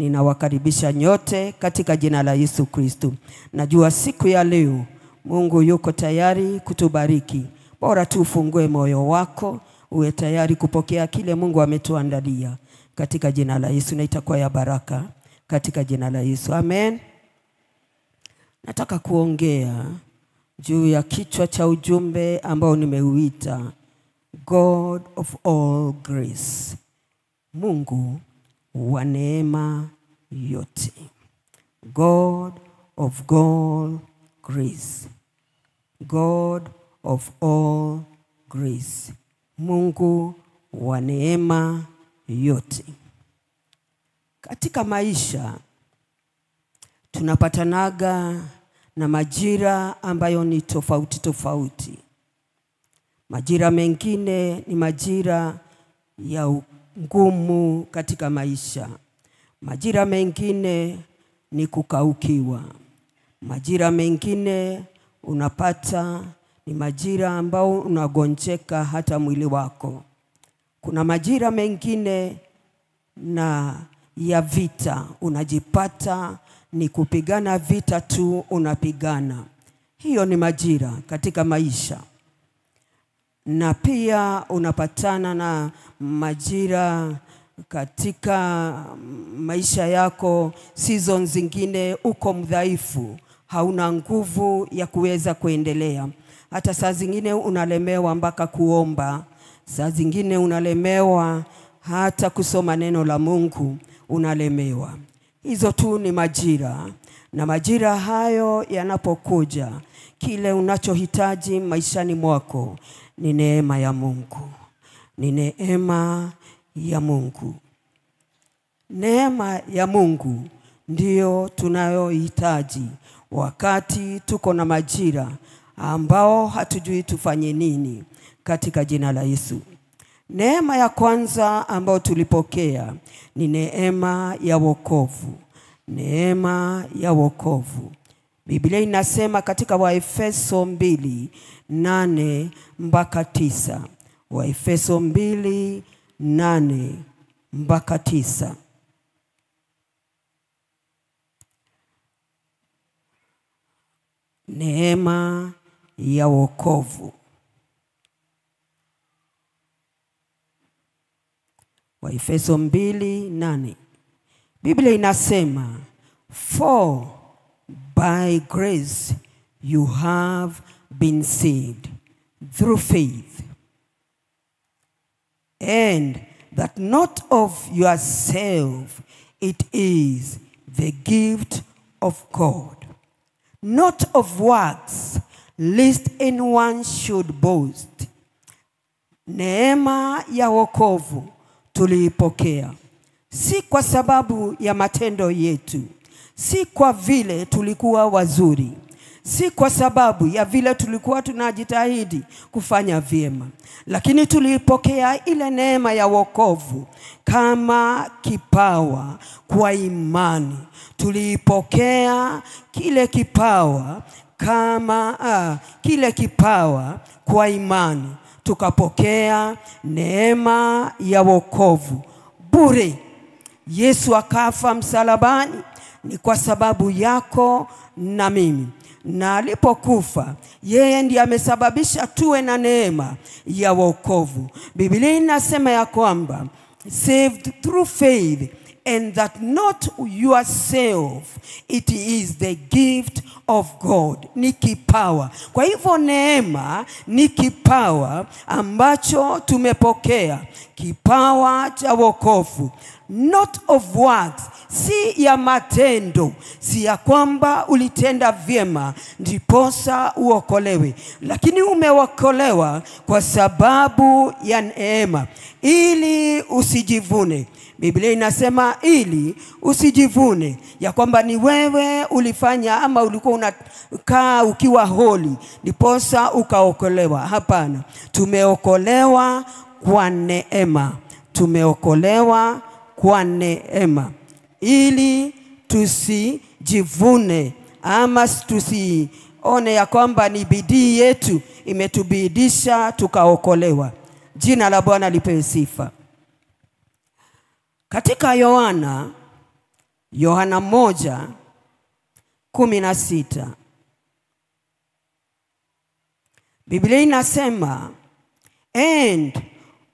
Ninawakaribisha nyote katika jina la Yesu Kristo. Najua siku ya leo Mungu yuko tayari kutubariki. Bora tu ufungue moyo wako, uwe tayari kupokea kile Mungu ametuandalia. Katika jina la Yesu, na itakuwa ya baraka katika jina la Yesu. Amen. Nataka kuongea juu ya kichwa cha ujumbe ambao nimeuita God of all grace. Mungu wa neema yote. God of all grace. God of all grace. Mungu wa neema yote. Katika maisha tunapatanaga na majira ambayo ni tofauti tofauti. Majira mengine ni majira ya ngumu katika maisha. Majira mengine ni kukaukiwa. Majira mengine unapata ni majira ambao unagonjeka hata mwili wako. Kuna majira mengine na ya vita, unajipata ni kupigana vita tu unapigana. Hiyo ni majira katika maisha. Na pia unapatana na majira katika maisha yako, season zingine uko mdhaifu, hauna nguvu ya kuweza kuendelea. Hata saa zingine unalemewa mpaka kuomba, saa zingine unalemewa hata kusoma neno la Mungu unalemewa. Hizo tu ni majira, na majira hayo yanapokuja, kile unachohitaji maishani mwako ni neema ya Mungu. Ni neema ya Mungu. Neema ya Mungu ndiyo tunayohitaji wakati tuko na majira ambao hatujui tufanye nini, katika jina la Yesu. Neema ya kwanza ambayo tulipokea ni neema ya wokovu. Neema ya wokovu. Biblia inasema katika Waefeso 2:8-9. Waefeso 2:8-9. Neema ya wokovu. Waefeso 2:8. Biblia inasema, for by grace you have been saved through faith, and that not of yourself, it is the gift of God, not of works, lest anyone should boast. Neema ya wokovu tuliipokea si kwa sababu ya matendo yetu, si kwa vile tulikuwa wazuri, si kwa sababu ya vile tulikuwa tunajitahidi kufanya vyema, lakini tuliipokea ile neema ya wokovu kama kipawa kwa imani. Tuliipokea kile kipawa kile kipawa kwa imani. Tukapokea neema ya wokovu bure. Yesu akafa msalabani ni kwa sababu yako na mimi. Na alipokufa, yeye ndiye amesababisha tuwe na neema ya wokovu. Biblia inasema ya kwamba saved through faith, and that not yourself, it is the gift of God. Ni kipawa. Kwa hivyo neema ni kipawa ambacho tumepokea, kipawa cha wokovu. Not of works, si ya matendo, si ya kwamba ulitenda vyema ndiposa uokolewe, lakini umeokolewa kwa sababu ya neema, ili usijivune. Biblia inasema ili usijivune ya kwamba ni wewe ulifanya ama ulikuwa unakaa ukiwa holy ndiposa ukaokolewa. Hapana, tumeokolewa kwa neema. Tumeokolewa kwa neema, ili tusijivune ama tusione ya kwamba ni bidii yetu imetubidisha tukaokolewa. Jina la Bwana lipewe sifa. Katika Yohana Yohana 1:16. Biblia inasema, and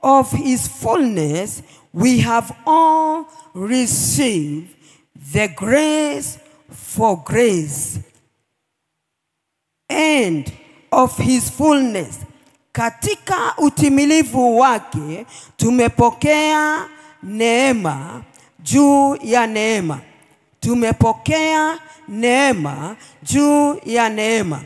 of his fullness we have all received the grace for grace. And of his fullness, katika utimilifu wake tumepokea neema juu ya neema. Tumepokea neema juu ya neema.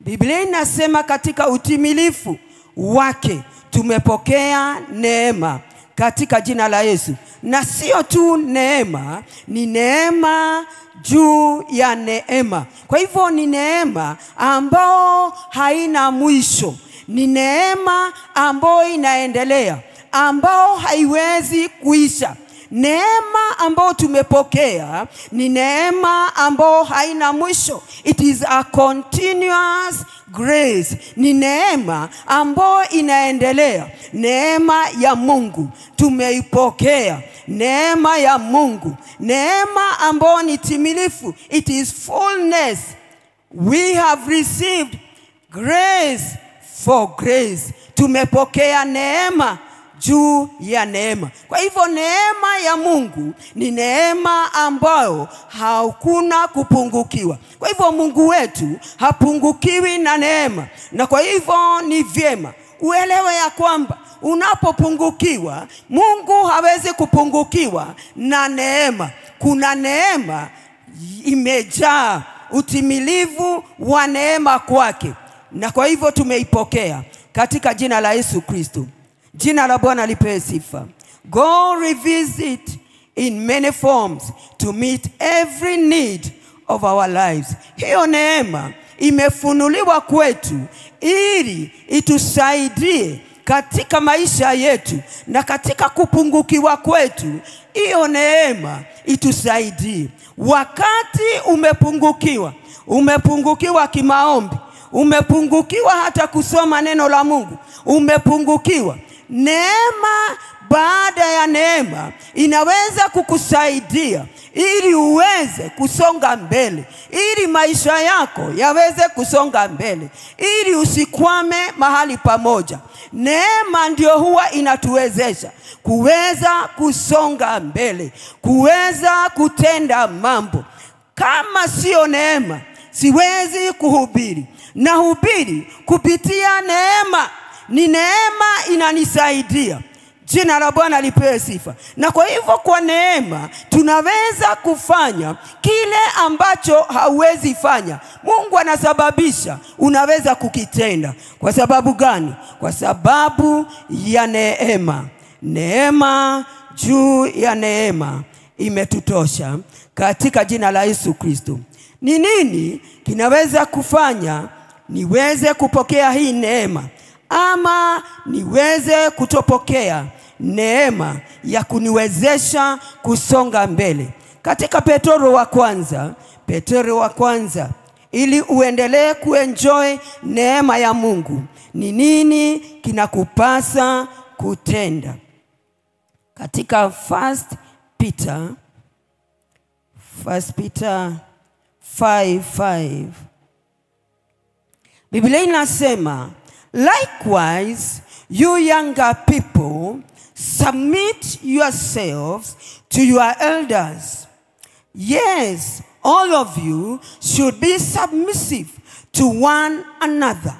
Biblia inasema katika utimilifu wake tumepokea neema katika jina la Yesu. Na sio tu neema, ni neema juu ya neema. Kwa hivyo ni neema ambao haina mwisho. Ni neema ambao inaendelea, ambao haiwezi kuisha. Neema ambao tumepokea ni neema ambao haina mwisho. It is a continuous grace. Ni neema ambao inaendelea. Neema ya Mungu tumeipokea. Neema ya Mungu, neema ambao ni timilifu. It is fullness. We have received grace for grace. Tumepokea neema juu ya neema. Kwa hivyo neema ya Mungu ni neema ambayo hakuna kupungukiwa. Kwa hivyo Mungu wetu hapungukiwi na neema. Na kwa hivyo ni vyema uelewe ya kwamba unapopungukiwa, Mungu hawezi kupungukiwa na neema. Kuna neema imejaa utimilivu wa neema kwake. Na kwa hivyo tumeipokea katika jina la Yesu Kristo. Jina la Bwana lipewe sifa. God reveals it in many forms to meet every need of our lives. Hiyo neema imefunuliwa kwetu ili itusaidie katika maisha yetu, na katika kupungukiwa kwetu hiyo neema itusaidie. Wakati umepungukiwa kimaombi, umepungukiwa hata kusoma neno la Mungu, umepungukiwa, neema baada ya neema inaweza kukusaidia ili uweze kusonga mbele, ili maisha yako yaweze kusonga mbele, ili usikwame mahali pamoja. Neema ndio huwa inatuwezesha kuweza kusonga mbele, kuweza kutenda mambo. Kama sio neema, siwezi kuhubiri. Na hubiri kupitia neema. Ni neema inanisaidia. Jina la Bwana lipewe sifa. Na kwa hivyo kwa neema tunaweza kufanya kile ambacho hauwezi fanya. Mungu anasababisha unaweza kukitenda. Kwa sababu gani? Kwa sababu ya neema. Neema juu ya neema imetutosha katika jina la Yesu Kristo. Ni nini kinaweza kufanya niweze kupokea hii neema ama niweze kutopokea neema ya kuniwezesha kusonga mbele? Katika Petro wa kwanza, ili uendelee kuenjoy neema ya Mungu, ni nini kinakupasa kutenda? Katika 1 Peter 5:5 Biblia inasema, likewise you younger people, submit yourselves to your elders. Yes, all of you should be submissive to one another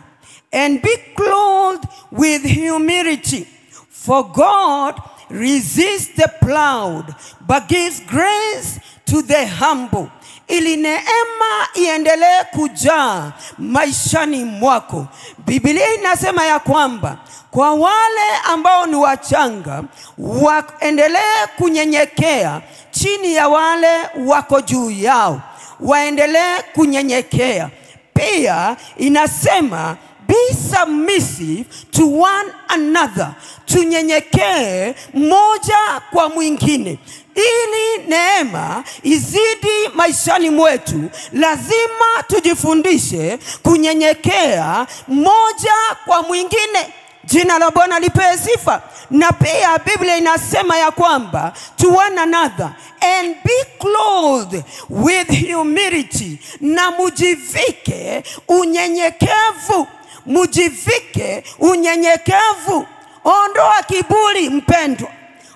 and be clothed with humility. For God resists the proud but gives grace to the humble. Ili neema iendelee kujaa maishani mwako. Biblia inasema ya kwamba kwa wale ambao ni wachanga, waendelee kunyenyekea chini ya wale wako juu yao. Waendelee kunyenyekea. Pia inasema be submissive to one another. Tunyenyekee mmoja kwa mwingine. Ili neema izidi maishani mwetu, lazima tujifundishe kunyenyekea mmoja kwa mwingine. Jina la Bwana lipewe sifa. Na pia Biblia inasema ya kwamba to one another and be clothed clothed with humility, na mujivike unyenyekevu. Mujivike unyenyekevu. Ondoa kiburi mpendwa.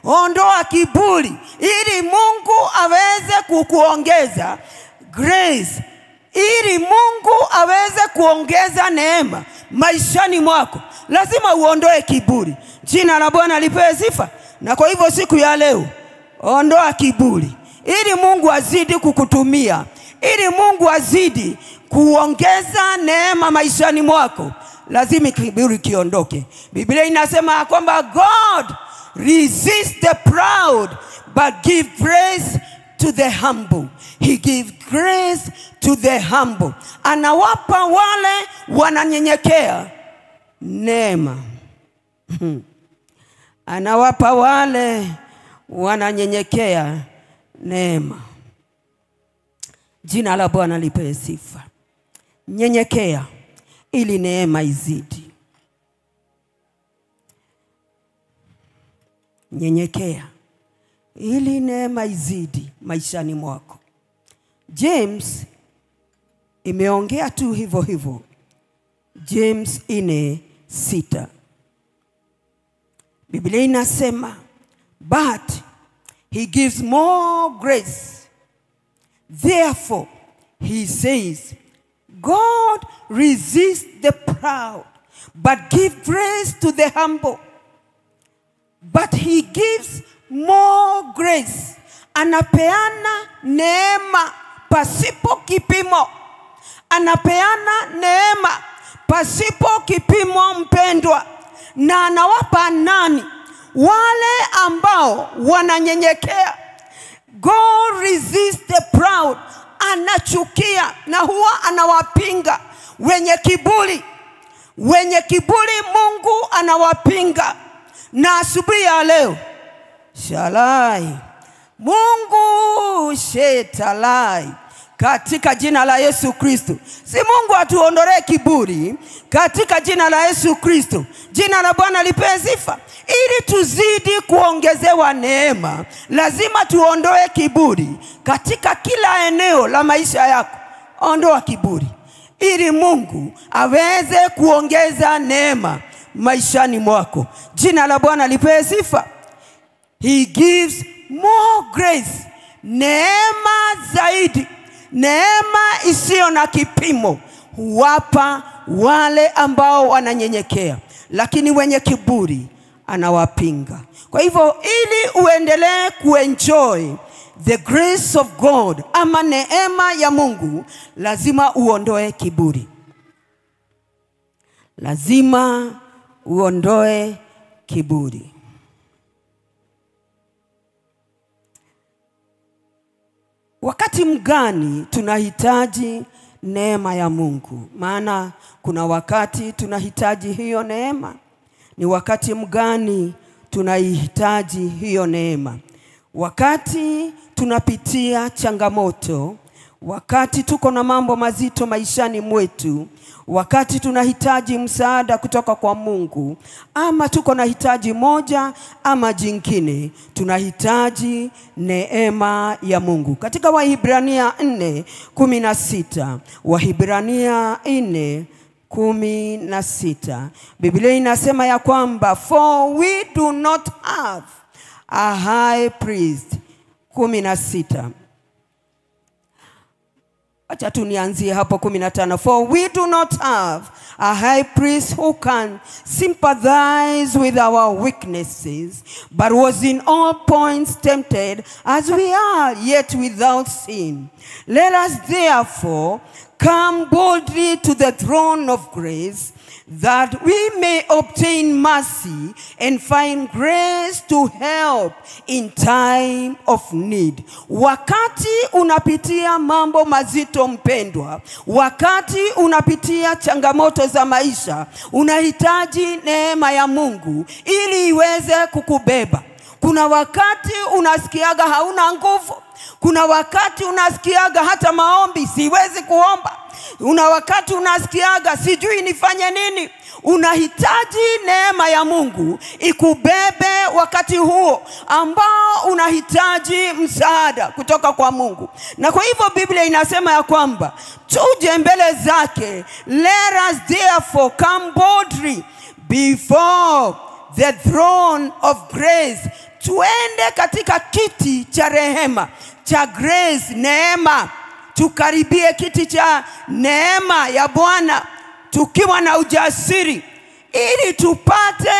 Ondoa kiburi ili Mungu aweze kukuongeza grace. Ili Mungu aweze kuongeza neema maishani mwako, lazima uondoe kiburi. Jina la Bwana lipewe sifa. Na kwa hivyo siku ya leo, ondoa kiburi ili Mungu azidi kukutumia, ili Mungu azidi kuongeza neema maishani mwako. Lazima kiburi kiondoke. Biblia inasema kwamba God resist the proud but give grace to the humble. He gives grace to the humble. Anawapa wale wananyenyekea neema. Anawapa wale wananyenyekea neema. Jina la Bwana lipewe sifa. Nyenyekea ili neema izidi. Nyenyekea ili neema izidi maishani mwako. James imeongea tu hivyo hivyo. James 4:6. Biblia inasema, but he gives more grace. Therefore he says, God resists the proud but give grace to the humble. But he gives more grace. Anapeana neema pasipo kipimo. Anapeana neema pasipo kipimo mpendwa. Na anawapa nani? Wale ambao wananyenyekea. God resists the proud. Anachukia na huwa anawapinga wenye kiburi. Wenye kiburi Mungu anawapinga. Na asubuhi ya leo, shalai, Mungu shetalai, katika jina la Yesu Kristo. Si Mungu atuondolee kiburi katika jina la Yesu Kristo. Jina la Bwana lipewe sifa. Ili tuzidi kuongezewa neema, lazima tuondoe kiburi katika kila eneo la maisha yako. Ondoa kiburi ili Mungu aweze kuongeza neema maishani mwako. Jina la Bwana lipewe sifa. He gives more grace. Neema zaidi. Neema isiyo na kipimo huwapa wale ambao wananyenyekea, lakini wenye kiburi anawapinga. Kwa hivyo ili uendelee kuenjoy the grace of God ama neema ya Mungu, lazima uondoe kiburi. Lazima uondoe kiburi. Wakati mgani tunahitaji neema ya Mungu? Maana kuna wakati tunahitaji hiyo neema. Ni wakati mgani tunahitaji hiyo neema? Wakati tunapitia changamoto, wakati tuko na mambo mazito maishani mwetu, wakati tunahitaji msaada kutoka kwa Mungu, ama tuko na hitaji moja ama jingine, tunahitaji neema ya Mungu. Katika Wahibrania 4:16, Wahibrania 4:16, Biblia inasema ya kwamba for we do not have a high priest. 16. Acha tunianzie hapo 15. For we do not have a high priest who can sympathize with our weaknesses, but was in all points tempted as we are, yet without sin. Let us therefore come boldly to the throne of grace, that we may obtain mercy and find grace to help in time of need. Wakati unapitia mambo mazito mpendwa, wakati unapitia changamoto za maisha, unahitaji neema ya Mungu ili iweze kukubeba. Kuna wakati unasikiaga hauna nguvu. Kuna wakati unasikiaga hata maombi siwezi kuomba. Una wakati unasikiaga sijui nifanye nini. Unahitaji neema ya Mungu ikubebe wakati huo ambao unahitaji msaada kutoka kwa Mungu. Na kwa hivyo Biblia inasema ya kwamba tuje mbele zake, let us therefore come boldly before the throne of grace. Tuende katika kiti cha rehema, cha grace, neema. Tukaribie kiti cha neema ya Bwana tukiwa na ujasiri, ili tupate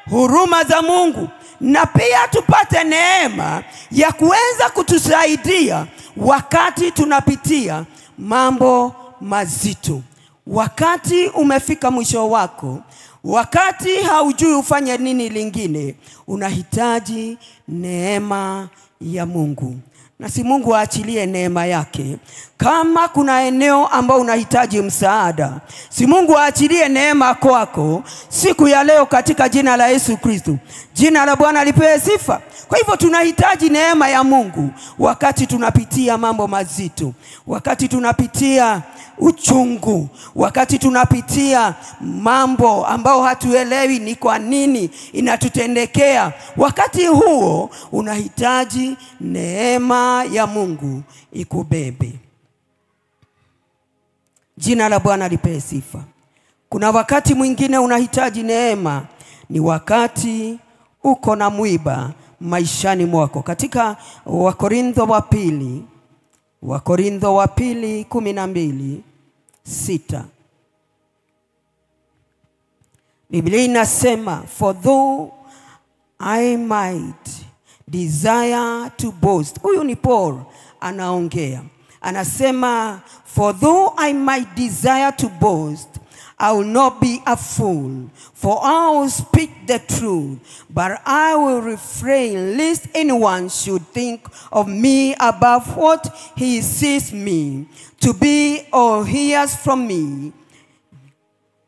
huruma za Mungu na pia tupate neema ya kuweza kutusaidia wakati tunapitia mambo mazito. Wakati umefika mwisho wako, wakati haujui ufanye nini lingine, unahitaji neema ya Mungu. Na si Mungu aachilie neema yake. Kama kuna eneo ambao unahitaji msaada, si Mungu aachilie neema kwako siku ya leo katika jina la Yesu Kristo. Jina la Bwana lipewe sifa. Kwa hivyo tunahitaji neema ya Mungu wakati tunapitia mambo mazito, wakati tunapitia uchungu, wakati tunapitia mambo ambao hatuelewi ni kwa nini inatutendekea. Wakati huo unahitaji neema ya Mungu ikubebe. Jina la Bwana lipewe sifa. Kuna wakati mwingine unahitaji neema, ni wakati uko na mwiba maishani mwako. Katika Wakorintho wa pili 12:6 Biblia inasema, for though I might desire to boast. Huyu ni Paul anaongea. Anasema, for though I might desire to boast, I will not be a fool, for I will speak the truth, but I will refrain lest anyone should think of me above what he sees me to be or hears from me.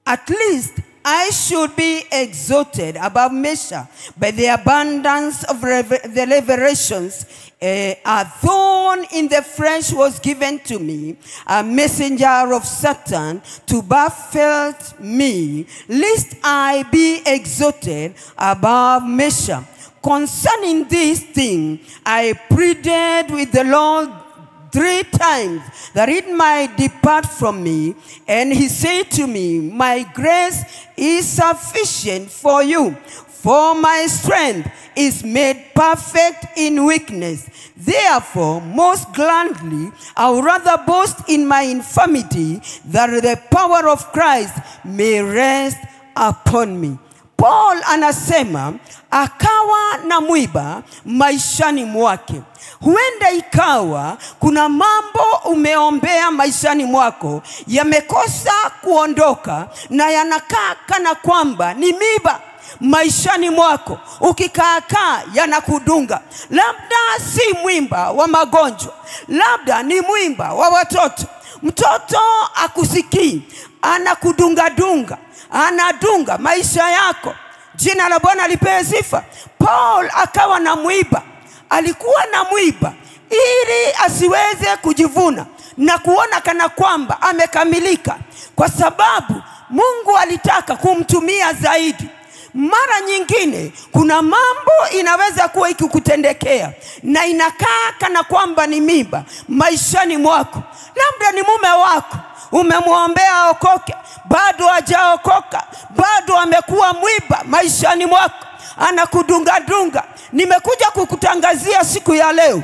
At least I should be exalted above measure by the abundance of the revelations. A thorn in the flesh was given to me, a messenger of Satan to buffet me, lest I be exalted above measure. Concerning this thing, I pleaded with the Lord 3 times that it might depart from me. And he said to me, my grace is sufficient for you, for my strength is made perfect in weakness. Therefore, most gladly, I would rather boast in my infirmity, that the power of Christ may rest upon me. Paul anasema akawa na mwiba maishani mwake. Huenda ikawa kuna mambo umeombea maishani mwako yamekosa kuondoka na yanakaa kana kwamba ni miba maishani mwako. Ukikaakaa yanakudunga. Labda si mwimba wa magonjwa, labda ni mwimba wa watoto. Mtoto akusikii, anakudunga dunga, anadunga maisha yako. Jina la Bwana lipewe sifa. Paul akawa na mwiba. Alikuwa na mwiba ili asiweze kujivuna na kuona kana kwamba amekamilika, kwa sababu Mungu alitaka kumtumia zaidi. Mara nyingine kuna mambo inaweza kuwa ikikutendekea na inakaa kana kwamba ni miba maishani mwako. Labda ni mume wako, umemuombea aokoke, bado hajaokoka, bado amekuwa mwiba maishani mwako, anakudunga dunga. Nimekuja kukutangazia siku ya leo,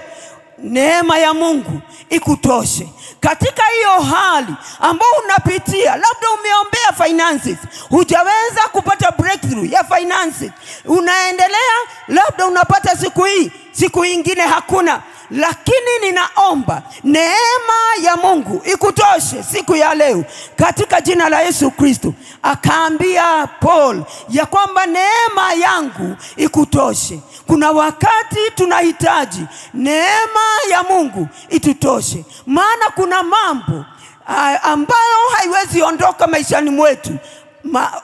neema ya Mungu ikutoshe katika hiyo hali ambao unapitia. Labda umeombea finances, hujaweza kupata breakthrough ya finances, unaendelea, labda unapata siku hii, siku nyingine hakuna. Lakini ninaomba neema ya Mungu ikutoshe siku ya leo katika jina la Yesu Kristo. Akaambia Paul ya kwamba neema yangu ikutoshe. Kuna wakati tunahitaji neema ya Mungu itutoshe, maana kuna mambo ambayo haiwezi ondoka maishani mwetu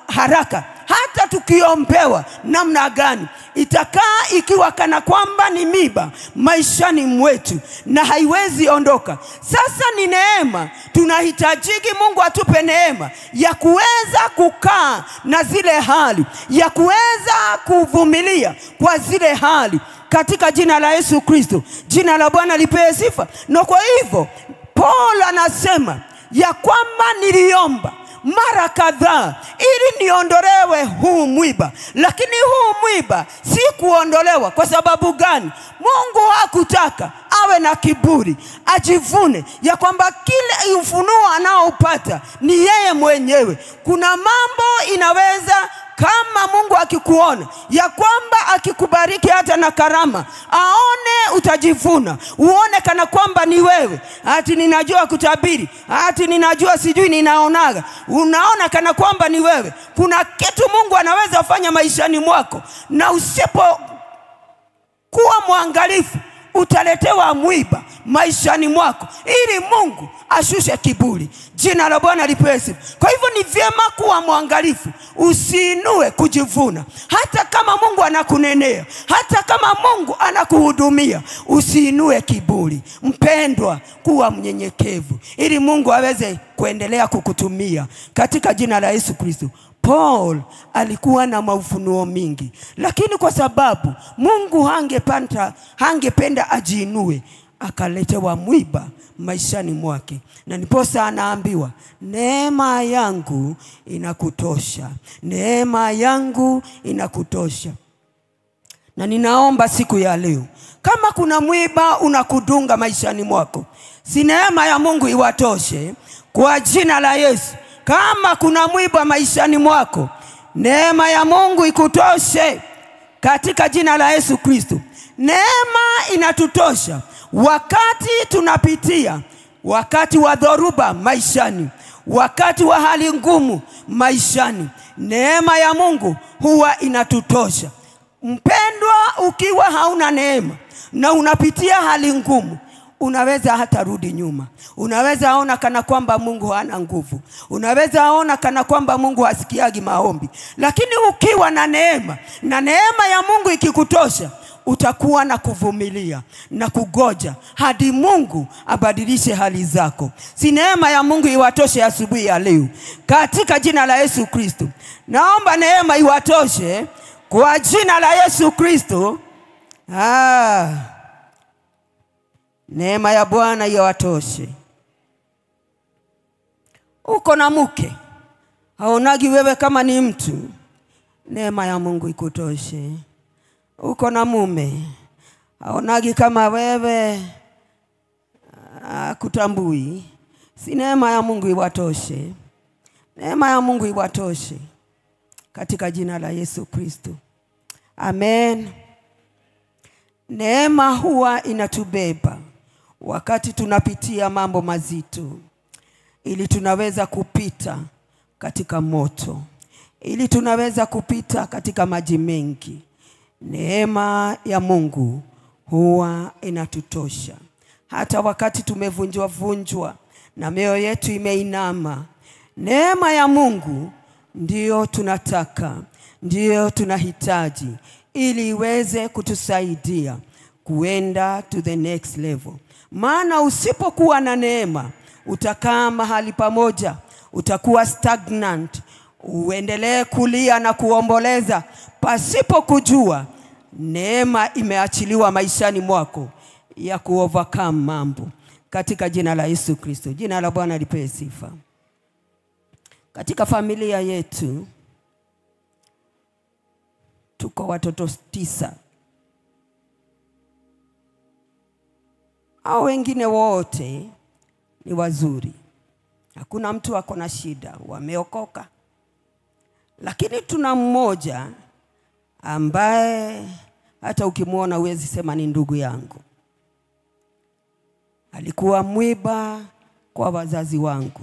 haraka. Hata tukiombewa namna gani, itakaa ikiwa kana kwamba ni miba maishani mwetu na haiwezi ondoka. Sasa ni neema Tunahitajiki Mungu atupe neema ya kuweza kukaa na zile hali, ya kuweza kuvumilia kwa zile hali, katika jina la Yesu Kristo. Jina la Bwana lipewe sifa. Na kwa hivyo Paul anasema ya kwamba niliomba mara kadhaa ili niondolewe huu mwiba, lakini huu mwiba si kuondolewa. Kwa sababu gani? Mungu hakutaka awe na kiburi, ajivune ya kwamba kile ufunuo anaopata ni yeye mwenyewe. Kuna mambo inaweza, kama Mungu akikuona ya kwamba akikubariki hata na karama, aone utajivuna, uone kana kwamba ni wewe. Ati ninajua kutabiri, ati ninajua sijui ninaonaga. Unaona kana kwamba ni wewe. Kuna kitu Mungu anaweza fanya maishani mwako, na usipo kuwa mwangalifu utaletewa mwiba maishani mwako, ili Mungu ashushe kiburi. Jina la Bwana lipewe sifa. Kwa hivyo ni vyema kuwa mwangalifu, usiinue kujivuna. Hata kama Mungu anakunenea, hata kama Mungu anakuhudumia, usiinue kiburi. Mpendwa, kuwa mnyenyekevu ili Mungu aweze kuendelea kukutumia katika jina la Yesu Kristo. Paul alikuwa na maufunuo mingi, lakini kwa sababu Mungu hangependa ajiinue, akaletewa mwiba maishani mwake. Na niposa anaambiwa, neema yangu inakutosha, neema yangu inakutosha. Na ninaomba siku ya leo, kama kuna mwiba unakudunga maishani mwako, si neema ya Mungu iwatoshe kwa jina la Yesu. Kama kuna mwiba maishani mwako, neema ya Mungu ikutoshe katika jina la Yesu Kristo. Neema inatutosha wakati tunapitia wakati wa dhoruba maishani, wakati wa hali ngumu maishani. Neema ya Mungu huwa inatutosha. Mpendwa, ukiwa hauna neema na unapitia hali ngumu, unaweza hata rudi nyuma. Unaweza aona kana kwamba Mungu hana nguvu. Unaweza aona kana kwamba Mungu hasikiagi maombi. Lakini ukiwa na neema, na neema ya Mungu ikikutosha, utakuwa na kuvumilia na kugoja hadi Mungu abadilishe hali zako. Si neema ya Mungu iwatoshe asubuhi ya leo katika jina la Yesu Kristo. Naomba neema iwatoshe kwa jina la Yesu Kristo. Neema ya Bwana iwatoshe. Uko na mke, haonagi wewe kama ni mtu, neema ya Mungu ikutoshe. Uko na mume, haonagi kama wewe kutambui, si neema ya Mungu iwatoshe. Neema ya Mungu iwatoshe katika jina la Yesu Kristo. Amen. Neema huwa inatubeba wakati tunapitia mambo mazito, ili tunaweza kupita katika moto, ili tunaweza kupita katika maji mengi. Neema ya Mungu huwa inatutosha hata wakati tumevunjwa na mioyo yetu imeinama. Neema ya Mungu ndiyo tunataka, ndiyo tunahitaji, ili iweze kutusaidia kuenda to the next level. Maana usipokuwa na neema, utakaa mahali pamoja, utakuwa stagnant, uendelee kulia na kuomboleza pasipo kujua neema imeachiliwa maishani mwako ya kuovercome mambo katika jina la Yesu Kristo. Jina la Bwana lipewe sifa. Katika familia yetu tuko watoto 9. Hao wengine wote ni wazuri. Hakuna mtu ako na shida, wameokoka. Lakini tuna mmoja ambaye hata ukimuona huwezi sema ni ndugu yangu. Alikuwa mwiba kwa wazazi wangu.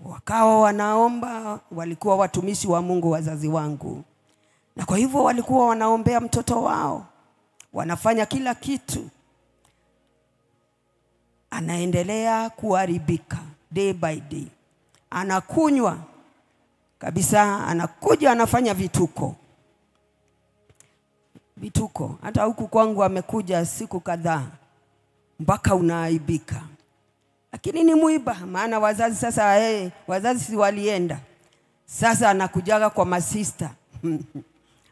Wakawa wanaomba, walikuwa watumishi wa Mungu wazazi wangu. Na kwa hivyo walikuwa wanaombea mtoto wao. Wanafanya kila kitu. Anaendelea kuharibika day by day. Anakunywa kabisa, anakuja anafanya vituko. Hata huku kwangu amekuja siku kadhaa. mpaka unaaibika. Lakini ni mwiba, maana wazazi sasa wazazi si walienda. Sasa anakujaga kwa masista.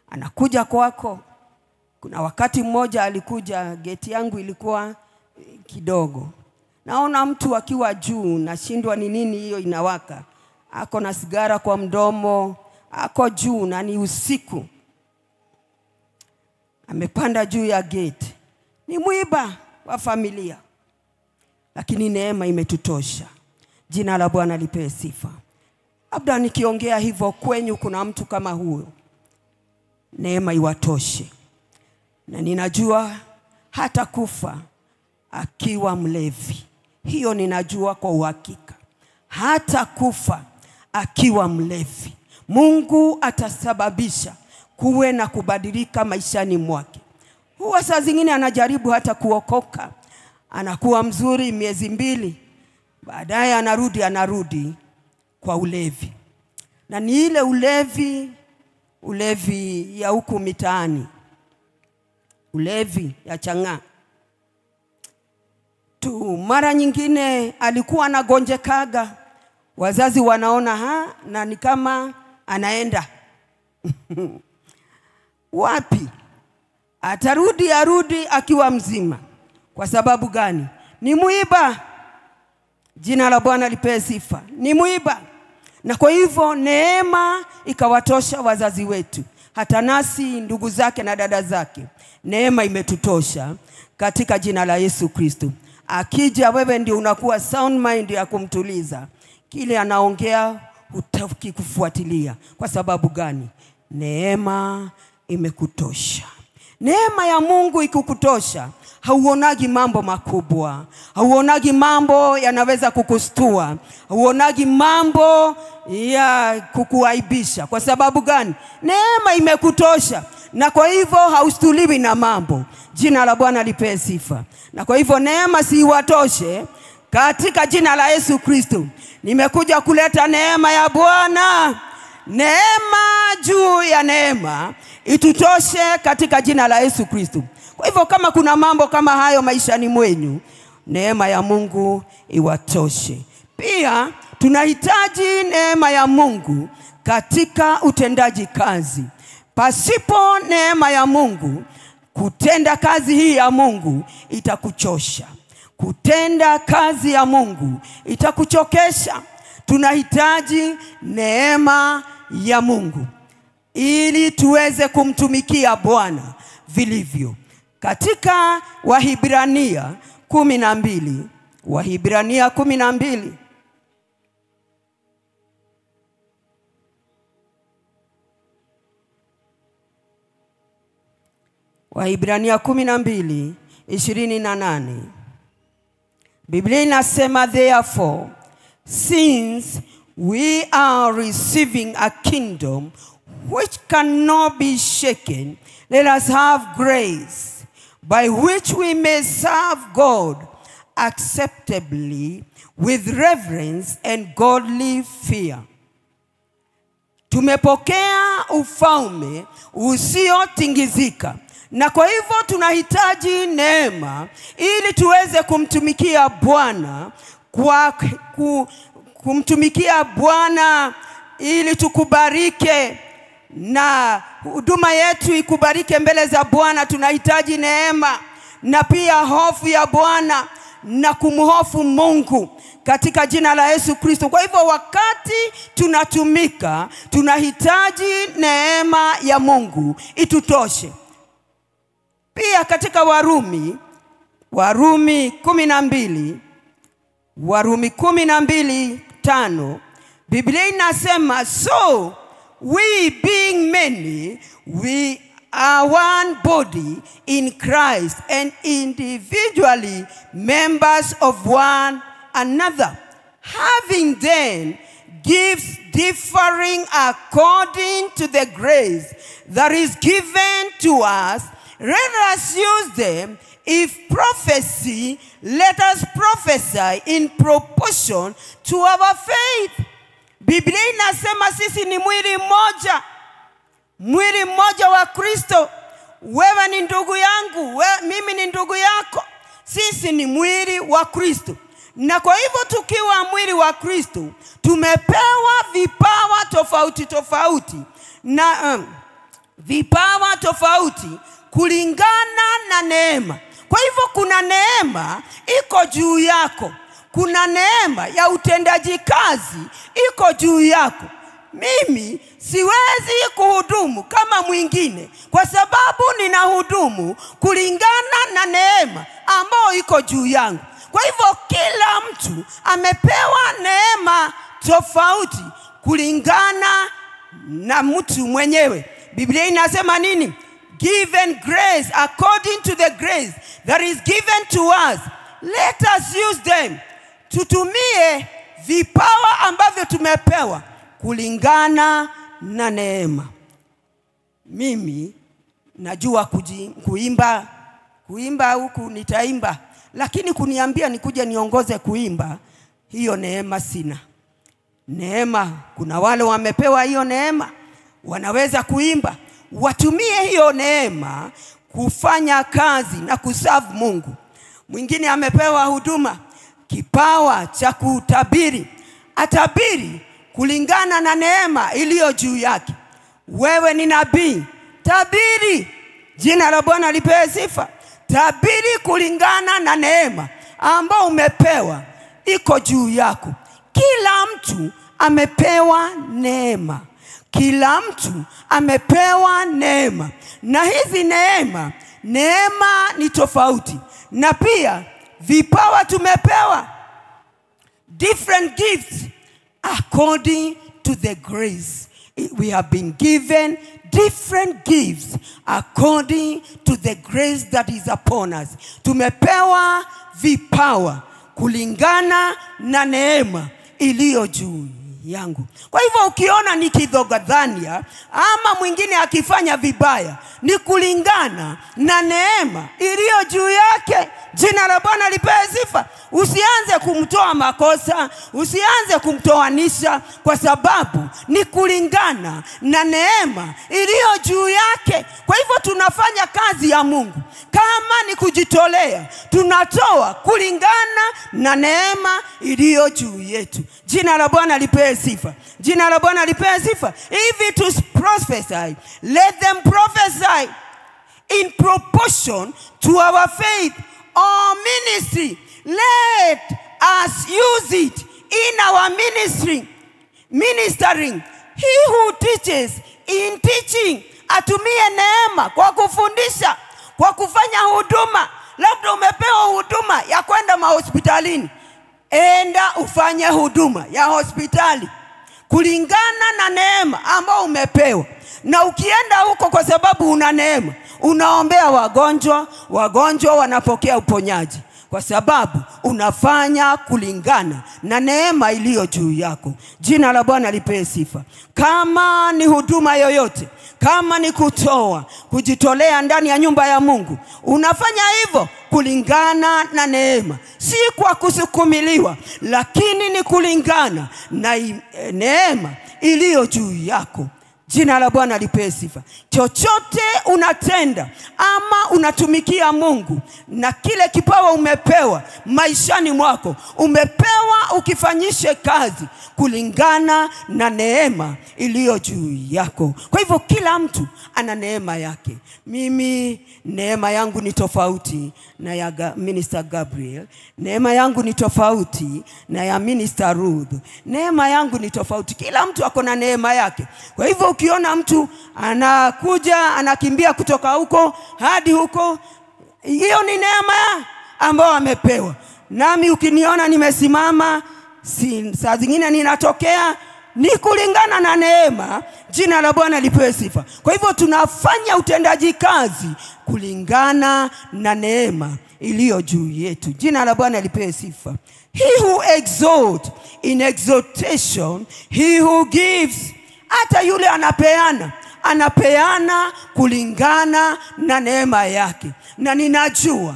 Anakuja kwako. Kuna wakati mmoja alikuja, geti yangu ilikuwa kidogo. Naona mtu akiwa juu, nashindwa ni nini hiyo inawaka. Ako na sigara kwa mdomo, ako juu na ni usiku. Amepanda juu ya gate. Ni mwiba wa familia. Lakini neema imetutosha. Jina la Bwana lipewe sifa. Labda nikiongea hivyo kwenyu kuna mtu kama huyo. Neema iwatoshe. Na ninajua hata kufa akiwa mlevi. Hiyo ninajua kwa uhakika. Hata kufa akiwa mlevi. Mungu atasababisha kuwe na kubadilika maishani mwake. Huwa saa zingine anajaribu hata kuokoka. Anakuwa mzuri miezi 2. Baadaye anarudi kwa ulevi. Na ni ile ulevi ya huku mitaani. Ulevi ya chang'aa. Tu mara nyingine alikuwa anagonjekaga. Wazazi wanaona na ni kama anaenda. Wapi? Arudi akiwa mzima. Kwa sababu gani? Ni mwiba. Jina la Bwana lipewe sifa. Ni mwiba. Na kwa hivyo neema ikawatosha wazazi wetu. Hata nasi ndugu zake na dada zake. Neema imetutosha katika jina la Yesu Kristo. Akija wewe ndio unakuwa sound mind ya kumtuliza. Kile anaongea hutaki kufuatilia. Kwa sababu gani? Neema imekutosha. Neema ya Mungu ikikutosha, hauonagi mambo makubwa. Hauonagi mambo yanaweza kukustua. Hauonagi mambo ya kukuaibisha. Kwa sababu gani? Neema imekutosha. Na kwa hivyo haustuliwi na mambo. Jina la Bwana lipewe sifa. Na kwa hivyo neema si watoshe katika jina la Yesu Kristo. Nimekuja kuleta neema ya Bwana. Neema juu ya neema itutoshe katika jina la Yesu Kristo. Kwa hivyo kama kuna mambo kama hayo maishani mwenu, neema ya Mungu iwatoshe. Pia tunahitaji neema ya Mungu katika utendaji kazi. Pasipo neema ya Mungu, kutenda kazi hii ya Mungu itakuchosha. Kutenda kazi ya Mungu itakuchokesha. Tunahitaji neema ya Mungu ili tuweze kumtumikia Bwana vilivyo. Katika Wahibrania 12, Wahibrania 12 Wahibrania 12:28. Biblia inasema, therefore, since we are receiving a kingdom which cannot be shaken, let us have grace by which we may serve God acceptably with reverence and godly fear. Tumepokea ufalme usiotingizika. Na kwa hivyo tunahitaji neema ili tuweze kumtumikia Bwana, kumtumikia Bwana ili tukubarike na huduma yetu ikubarike mbele za Bwana. Tunahitaji neema na pia hofu ya Bwana na kumhofu Mungu katika jina la Yesu Kristo. Kwa hivyo wakati tunatumika, tunahitaji neema ya Mungu itutoshe. Pia katika Warumi 12:5, Biblia inasema, so we being many, we are one body in Christ and individually members of one another, having then gifts differing according to the grace that is given to us. Let us use them. If prophecy, let us prophesy in proportion to our faith. Biblia inasema sisi ni mwili mmoja. Mwili mmoja wa Kristo. Wewe ni ndugu yangu, mimi ni ndugu yako. Sisi sisi ni mwili wa Kristo. Na kwa hivyo tukiwa mwili wa Kristo, tumepewa vipawa tofauti tofauti na vipawa tofauti kulingana na neema. Kwa hivyo kuna neema iko juu yako. Kuna neema ya utendaji kazi iko juu yako. Mimi siwezi kuhudumu kama mwingine kwa sababu ninahudumu kulingana na neema ambayo iko juu yangu. Kwa hivyo kila mtu amepewa neema tofauti kulingana na mtu mwenyewe. Biblia inasema nini? Given grace according to the grace that is given to us. Let us use them. Tutumie vipawa ambavyo tumepewa kulingana na neema. Mimi najua kuimba huku nitaimba, lakini kuniambia nikuje niongoze kuimba, hiyo neema sina. Neema, kuna wale wamepewa hiyo neema, wanaweza kuimba. Watumie hiyo neema kufanya kazi na kuserve Mungu. Mwingine amepewa huduma, kipawa cha kutabiri, atabiri kulingana na neema iliyo juu yake. Wewe ni nabii, tabiri. Jina la Bwana lipewe sifa. Tabiri kulingana na neema ambao umepewa iko juu yako. Kila mtu amepewa neema. Kila mtu amepewa neema. Na hizi neema ni tofauti. Na pia vipawa tumepewa, different gifts according to the grace. We have been given different gifts according to the grace that is upon us. Tumepewa vipawa kulingana na neema iliyo juu yangu. Kwa hivyo ukiona nikidhogadhania ama mwingine akifanya vibaya, ni kulingana na neema iliyo juu yake. Jina la Bwana lipewe sifa. Usianze kumtoa makosa, usianze kumtoanisha, kwa sababu ni kulingana na neema iliyo juu yake. Kwa hivyo tunafanya kazi ya Mungu. Kama ni kujitolea, tunatoa kulingana na neema iliyo juu yetu. Jina la Bwana lipewe sifa. Jina la Bwana lipewe sifa. If it is prophesy, let them prophesy in proportion to our faith or ministry. Let us use it in our ministering. He who teaches in teaching, atumie neema kwa kufundisha, kwa kufanya huduma. Labda umepewa huduma ya kwenda mahospitalini, enda ufanye huduma ya hospitali kulingana na neema ambao umepewa. Na ukienda huko kwa sababu una neema, unaombea wagonjwa wanapokea uponyaji, kwa sababu unafanya kulingana na neema iliyo juu yako. Jina la Bwana lipewe sifa. Kama ni huduma yoyote, kama ni kutoa, kujitolea ndani ya nyumba ya Mungu, unafanya hivyo kulingana na neema, si kwa kusukumiliwa, lakini ni kulingana na neema iliyo juu yako. Jina la Bwana lipewe sifa. Chochote unatenda ama unatumikia Mungu, na kile kipawa umepewa maishani mwako, umepewa ukifanyishe kazi kulingana na neema iliyo juu yako. Kwa hivyo kila mtu ana neema yake. Mimi neema yangu ni tofauti na ya Minister Gabriel. Neema yangu ni tofauti na ya Minister Ruth. Neema yangu ni tofauti. Kila mtu ako na neema yake. Kwa hivyo ukiona mtu anakuja anakimbia kutoka huko hadi huko, hiyo ni neema ambayo amepewa. Nami ukiniona nimesimama, saa zingine ninatokea, ni kulingana na neema. Jina la Bwana lipewe sifa. Kwa hivyo tunafanya utendaji kazi kulingana na neema iliyo juu yetu. Jina la Bwana lipewe sifa. He who exalts in exaltation, he who gives. Hata yule anapeana kulingana na neema yake. Na ninajua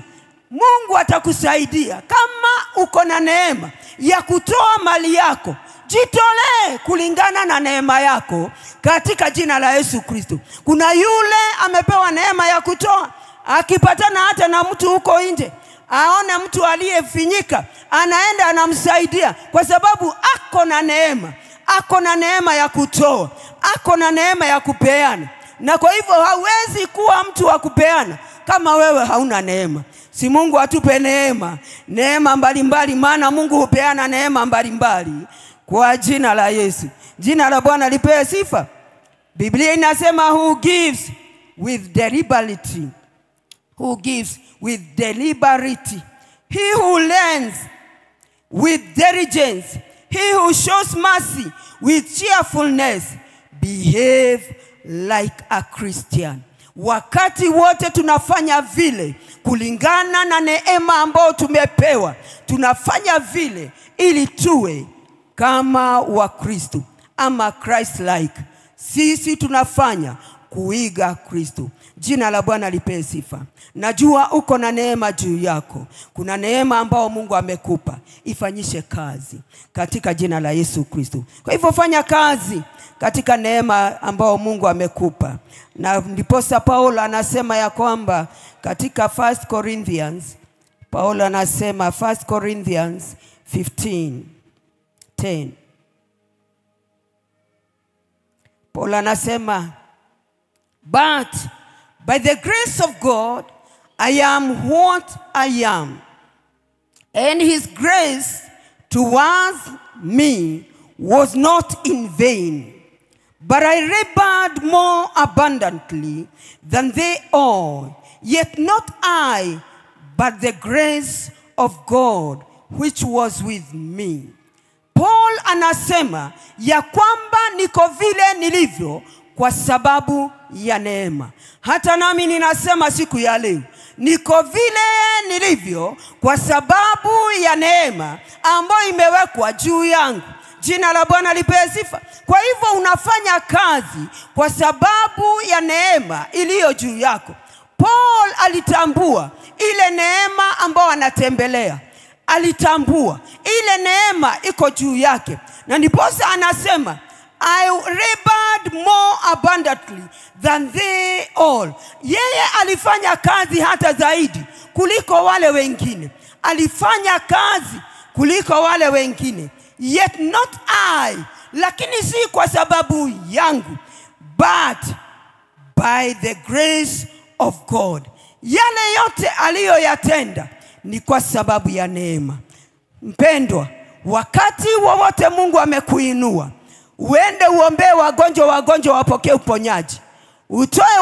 Mungu atakusaidia kama uko na neema ya kutoa mali yako. Jitolee kulingana na neema yako katika jina la Yesu Kristo. Kuna yule amepewa neema ya kutoa, akipatana hata na mtu huko nje, aone mtu aliyefinyika, anaenda anamsaidia, kwa sababu ako na neema. Ako na neema ya kutoa, ako na neema ya kupeana. Na kwa hivyo hawezi kuwa mtu wa kupeana kama wewe hauna neema. Si Mungu atupe neema, neema mbalimbali, maana Mungu hupeana neema mbalimbali kwa jina la Yesu. Jina la Bwana lipewe sifa. Biblia inasema who gives with deliberity. Who gives with deliberity. He who lends with diligence. He who shows mercy with cheerfulness. Behave like a Christian. Wakati wote tunafanya vile kulingana na neema ambayo tumepewa. Tunafanya vile ili tuwe kama wa Kristo ama Christ like. Sisi tunafanya kuiga Kristo. Jina la Bwana lipewe sifa. Najua uko na neema juu yako. Kuna neema ambao Mungu amekupa. Ifanyishe kazi katika jina la Yesu Kristo. Kwa hivyo fanya kazi katika neema ambao Mungu amekupa. Na ndiposa Paulo anasema ya kwamba katika 1 Corinthians, Paulo anasema 1 Corinthians 15:10. Paulo anasema, but by the grace of God, I am what I am. And his grace towards me was not in vain. But I labored more abundantly than they all. Yet not I, but the grace of God which was with me. Paul anasema ya kwamba niko vile nilivyo kwa sababu ya neema. Hata nami ninasema siku ya leo, niko vile nilivyo kwa sababu ya neema ambayo imewekwa juu yangu. Jina la Bwana lipewe sifa. Kwa hivyo unafanya kazi kwa sababu ya neema iliyo juu yako. Paul alitambua ile neema ambayo anatembelea. Alitambua ile neema iko juu yake. Na ndiposa anasema, I labored more abundantly than they all. Yeye alifanya kazi hata zaidi kuliko wale wengine. Alifanya kazi kuliko wale wengine. Yet not I, lakini si kwa sababu yangu, but by the grace of God. Yale yote aliyoyatenda ni kwa sababu ya neema. Mpendwa, wakati wowote Mungu amekuinua, uende uombe wagonjwa wapokee uponyaji. Utoe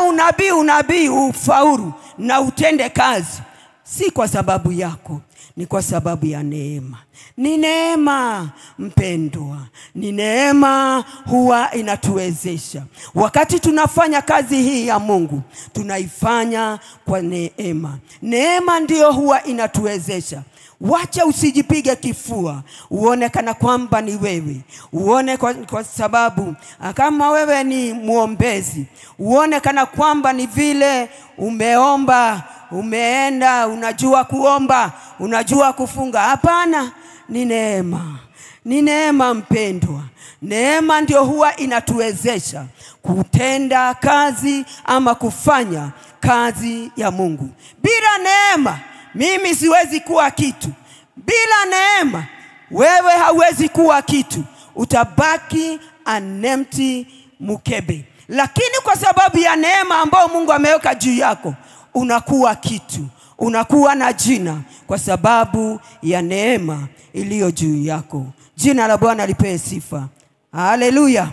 unabii ufaulu na utende kazi. Si kwa sababu yako, ni kwa sababu ya neema. Ni neema mpendwa. Ni neema huwa inatuwezesha. Wakati tunafanya kazi hii ya Mungu, tunaifanya kwa neema. Neema ndio huwa inatuwezesha. Wacha usijipige kifua, uone kana kwamba ni wewe. Uone kwa sababu kama wewe ni muombezi, uone kana kwamba ni vile umeomba, umeenda, unajua kuomba, unajua kufunga. Hapana, ni neema. Ni neema mpendwa. Neema ndio huwa inatuwezesha kutenda kazi ama kufanya kazi ya Mungu. Bila neema mimi siwezi kuwa kitu. Bila neema wewe hauwezi kuwa kitu. Utabaki an empty mukebe. Lakini kwa sababu ya neema ambayo Mungu ameweka juu yako, unakuwa kitu. Unakuwa na jina kwa sababu ya neema iliyo juu yako. Jina la Bwana lipewe sifa. Haleluya.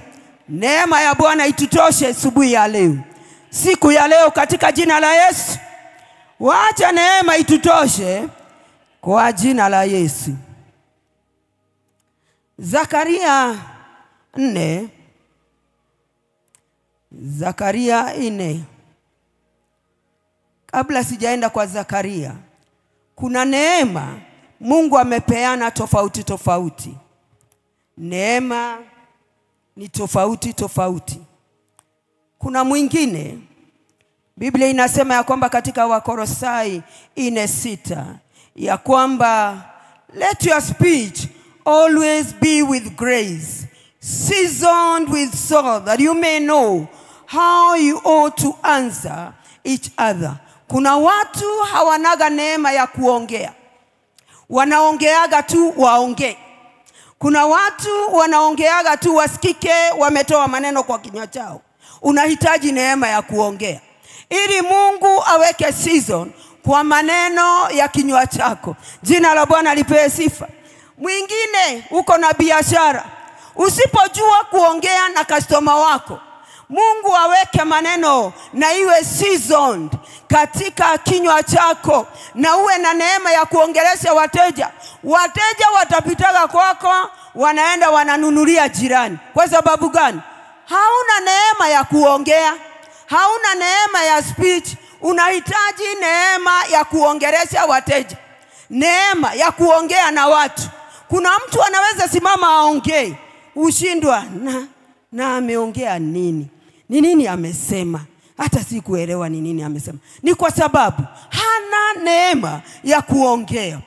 Neema ya Bwana itutoshe asubuhi ya leo. Siku ya leo katika jina la Yesu. Wacha neema itutoshe kwa jina la Yesu. Zakaria 4. Zakaria 4. Kabla sijaenda kwa Zakaria, kuna neema Mungu amepeana tofauti tofauti. Neema ni tofauti tofauti. Kuna mwingine, Biblia inasema ya kwamba katika Wakolosai 4:6 ya kwamba let your speech always be with grace, seasoned with salt, that you may know how you ought to answer each other Kuna watu hawanaga neema ya kuongea. Wanaongeaga tu waongee. Kuna watu wanaongeaga tu wasikike wametoa maneno kwa kinywa chao. Unahitaji neema ya kuongea ili Mungu aweke season kwa maneno ya kinywa chako. Jina la Bwana lipewe sifa. Mwingine uko na biashara, usipojua kuongea na customer wako, Mungu aweke maneno na iwe seasoned katika kinywa chako, na uwe na neema ya kuongelesha wateja. Wateja watapitaga kwako, wanaenda wananunulia jirani. Kwa sababu gani? Hauna neema ya kuongea, hauna neema ya speech. Unahitaji neema ya kuongelesha wateja, neema ya kuongea na watu. Kuna mtu anaweza simama aongee, ushindwa na ameongea nini? Ni nini amesema? Hata sikuelewa ni nini amesema. Ni kwa sababu hana neema ya kuongea.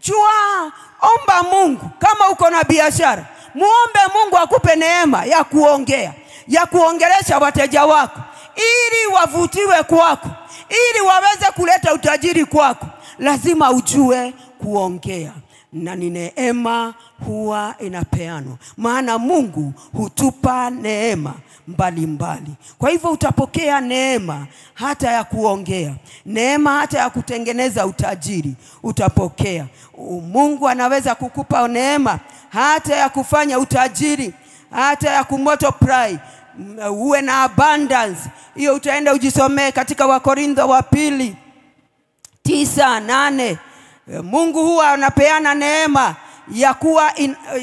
Jua, omba Mungu. Kama uko na biashara, muombe Mungu akupe neema ya kuongea, ya kuongelesha wateja wako, ili wavutiwe kwako, ili waweze kuleta utajiri kwako. Lazima ujue kuongea, na ni neema huwa inapeanwa. Maana Mungu hutupa neema mbalimbali. Kwa hivyo utapokea neema hata ya kuongea, neema hata ya kutengeneza utajiri utapokea. Mungu anaweza kukupa neema hata ya kufanya utajiri, hata ya kumultiply, uwe na abundance. Hiyo utaenda ujisomee katika Wakorintho wa pili 9:8. Mungu huwa anapeana neema ya kuwa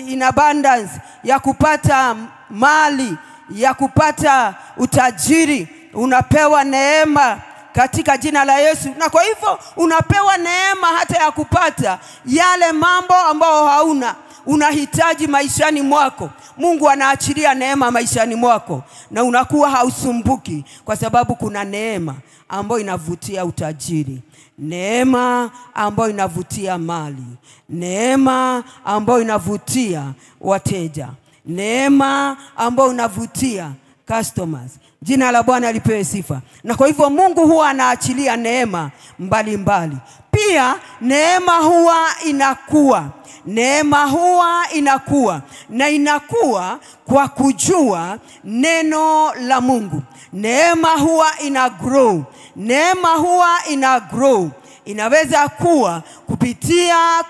in abundance, ya kupata mali, ya kupata utajiri. Unapewa neema katika jina la Yesu. Na kwa hivyo unapewa neema hata ya kupata yale mambo ambayo hauna unahitaji maishani mwako. Mungu anaachilia neema maishani mwako, na unakuwa hausumbuki, kwa sababu kuna neema ambayo inavutia utajiri, neema ambayo inavutia mali, neema ambayo inavutia wateja, neema ambayo inavutia customers. Jina la Bwana lipewe sifa. Na kwa hivyo Mungu huwa anaachilia neema mbalimbali. Pia neema huwa inakuwa. Neema huwa inakuwa, na inakuwa kwa kujua neno la Mungu. Neema huwa ina grow. Neema huwa ina grow. Inaweza kuwa kupitia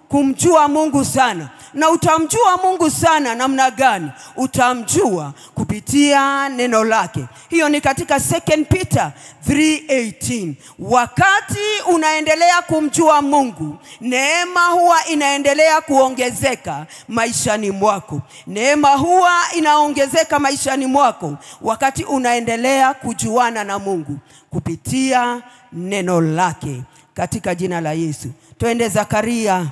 kumjua Mungu sana. Na utamjua Mungu sana namna gani? Utamjua kupitia neno lake. Hiyo ni katika 2 Peter 3:18. Wakati unaendelea kumjua Mungu, neema huwa inaendelea kuongezeka maishani mwako. Neema huwa inaongezeka maishani mwako wakati unaendelea kujuana na Mungu kupitia neno lake, katika jina la Yesu. Twende Zakaria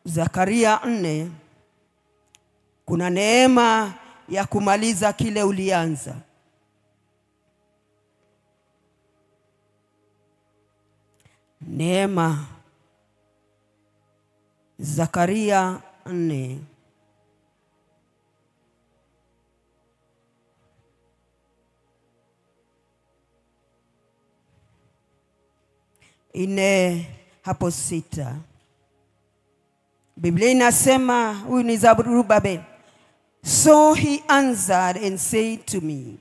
4. Kuna neema ya kumaliza kile ulianza. Neema. Zakaria 4. Hapo 6. Biblia inasema, huyu ni Zerubabel. So he answered and said to me,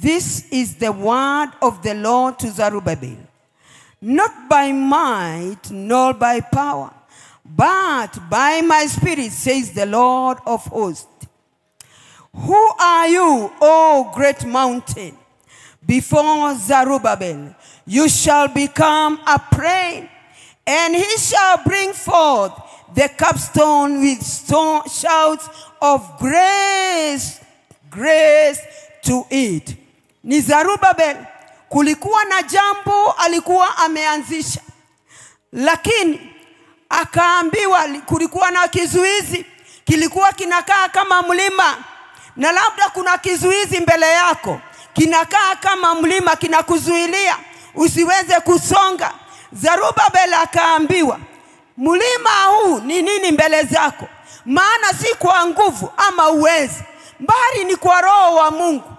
this is the word of the Lord to Zerubbabel, not by might nor by power, but by my spirit, says the Lord of hosts. Who are you, O great mountain? Before Zerubbabel you shall become a plain, and he shall bring forth the capstone with shouts of grace, grace to it. Ni Zerubabel. Kulikuwa na jambo alikuwa ameanzisha, lakini akaambiwa kulikuwa na kizuizi, kilikuwa kinakaa kama mlima. Na labda kuna kizuizi mbele yako, kinakaa kama mlima, kinakuzuilia usiweze kusonga. Zerubabel akaambiwa, mlima huu ni nini mbele zako? Maana si kwa nguvu ama uwezi, bali ni kwa Roho wa Mungu.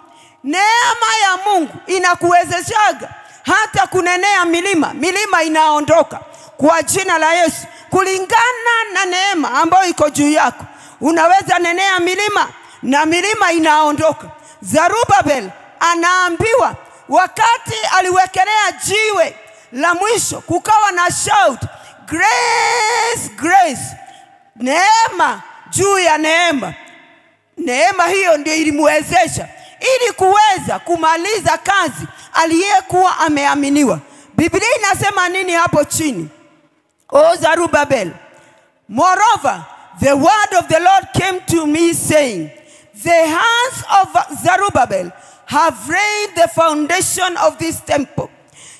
neema ya Mungu inakuwezeshaga hata kunenea milima. Milima inaondoka kwa jina la Yesu. Kulingana na neema ambayo iko juu yako, unaweza nenea milima na milima inaondoka. Zerubabel anaambiwa wakati aliwekelea jiwe la mwisho, kukawa na shout, grace, grace. Neema juu ya neema. Neema hiyo ndio ilimwezesha ili kuweza kumaliza kazi aliyekuwa ameaminiwa. Biblia inasema nini hapo chini? O Zerubbabel, moreover, the word of the Lord came to me saying, the hands of Zerubbabel have laid the foundation of this temple.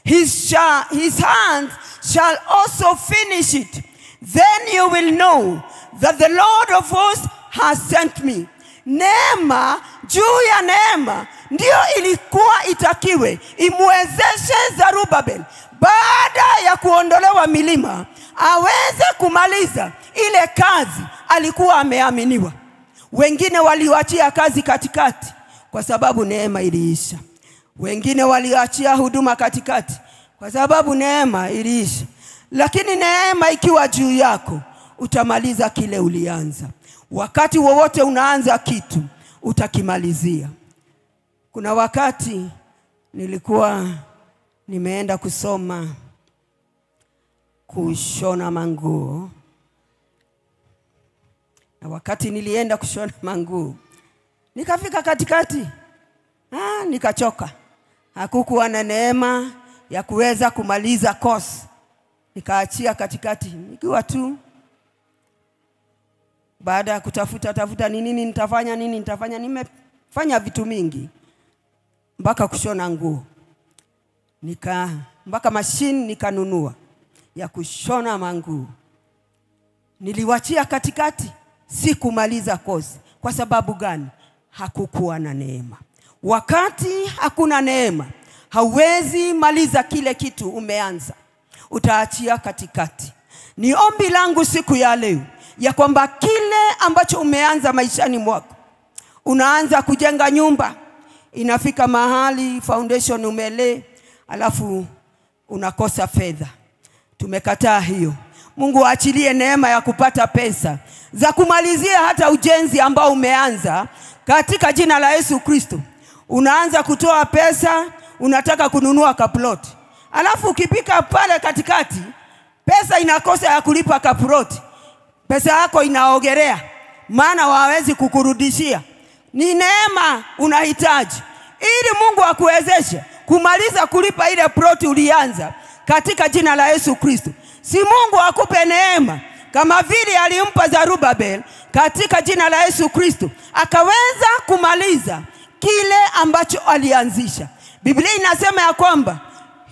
His hands shall also finish it. Then you will know that the Lord of hosts has sent me. Neema juu ya neema ndio ilikuwa itakiwe imwezeshe Zerubbabel baada ya kuondolewa milima aweze kumaliza ile kazi alikuwa ameaminiwa. Wengine waliachia kazi katikati kwa sababu neema iliisha. Wengine waliachia huduma katikati kwa sababu neema iliisha. Lakini neema ikiwa juu yako, utamaliza kile ulianza. Wakati wowote unaanza kitu, utakimalizia. Kuna wakati nilikuwa nimeenda kusoma kushona manguo. Na wakati nilienda kushona manguo, nikafika katikati, nikachoka. Hakukuwa na neema ya kuweza kumaliza course. Nikaachia katikati nikiwa tu. Baada ya kutafuta nini nitafanya, nimefanya vitu mingi mpaka kushona nguo. Mpaka machine nikanunua ya kushona manguo. Niliwachia katikati, sikumaliza course. Kwa sababu gani? Hakukuwa na neema. Wakati hakuna neema, hauwezi maliza kile kitu umeanza. Utaachia katikati. Ni ombi langu siku ya leo ya kwamba kile ambacho umeanza maishani mwako, unaanza kujenga nyumba, inafika mahali foundation umele, alafu unakosa fedha. Tumekataa hiyo. Mungu aachilie neema ya kupata pesa za kumalizia hata ujenzi ambao umeanza katika jina la Yesu Kristo. Unaanza kutoa pesa, unataka kununua kaplot. Alafu ukipika pale katikati, pesa inakosa ya kulipa kaplot. Pesa yako inaogelea, maana hawezi kukurudishia. Ni neema unahitaji ili Mungu akuwezeshe kumaliza kulipa ile plot ulianza katika jina la Yesu Kristo. Si Mungu akupe neema kama vile alimpa Zerubbabel katika jina la Yesu Kristo, akaweza kumaliza kile ambacho alianzisha. Biblia inasema ya kwamba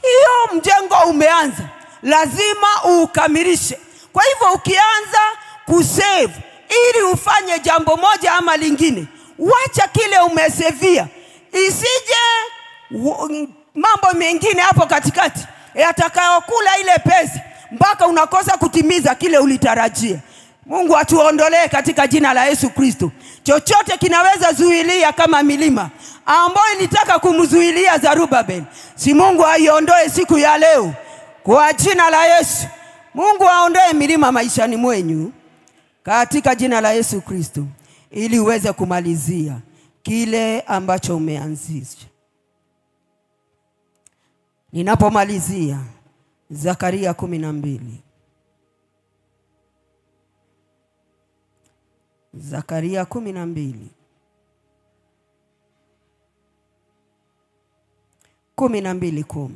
hiyo mjengo umeanza, lazima ukamilishe. Kwa hivyo ukianza kusave ili ufanye jambo moja ama lingine, wacha kile umesevia, isije mambo mengine hapo katikati yatakayokula ile pesa mpaka unakosa kutimiza kile ulitarajia. Mungu atuondolee katika jina la Yesu Kristo. Chochote kinaweza zuilia kama milima ambayo ilitaka kumzuilia Zerubbabel, si Mungu aiondoe siku ya leo kwa jina la Yesu. Mungu aondoe milima maishani mwenyu katika jina la Yesu Kristo, ili uweze kumalizia kile ambacho umeanzisha. Ninapomalizia Zakaria 12. Zakaria 12. 12:10.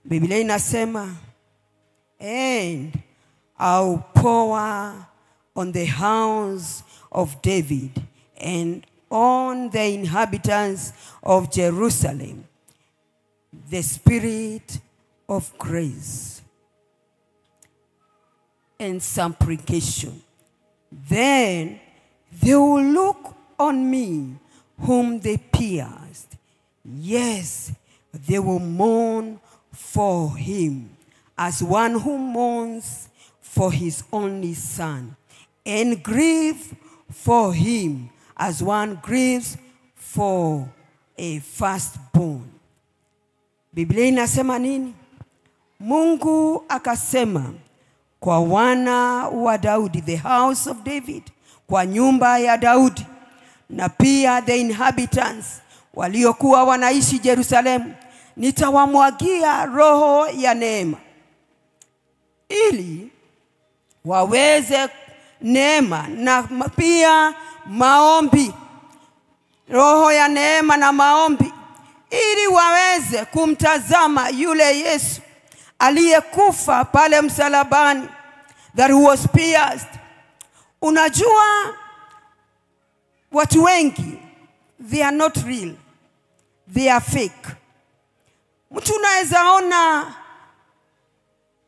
Biblia inasema, and I'll pour on the house of David and on the inhabitants of Jerusalem the spirit of grace and supplication. Then they will look on me whom they pierced. Yes, they will mourn for him as one who mourns for his only son, and grieve for him as one grieves for a firstborn. Biblia inasema nini? Mungu akasema kwa wana wa Daudi, the house of David, kwa nyumba ya Daudi, na pia the inhabitants waliokuwa wanaishi Jerusalemu, nitawamwagia roho ya neema, ili waweze neema na pia maombi. Roho ya neema na maombi, ili waweze kumtazama yule Yesu aliyekufa pale msalabani, that was pierced. Unajua watu wengi, they are not real, they are fake. Mtu unaweza ona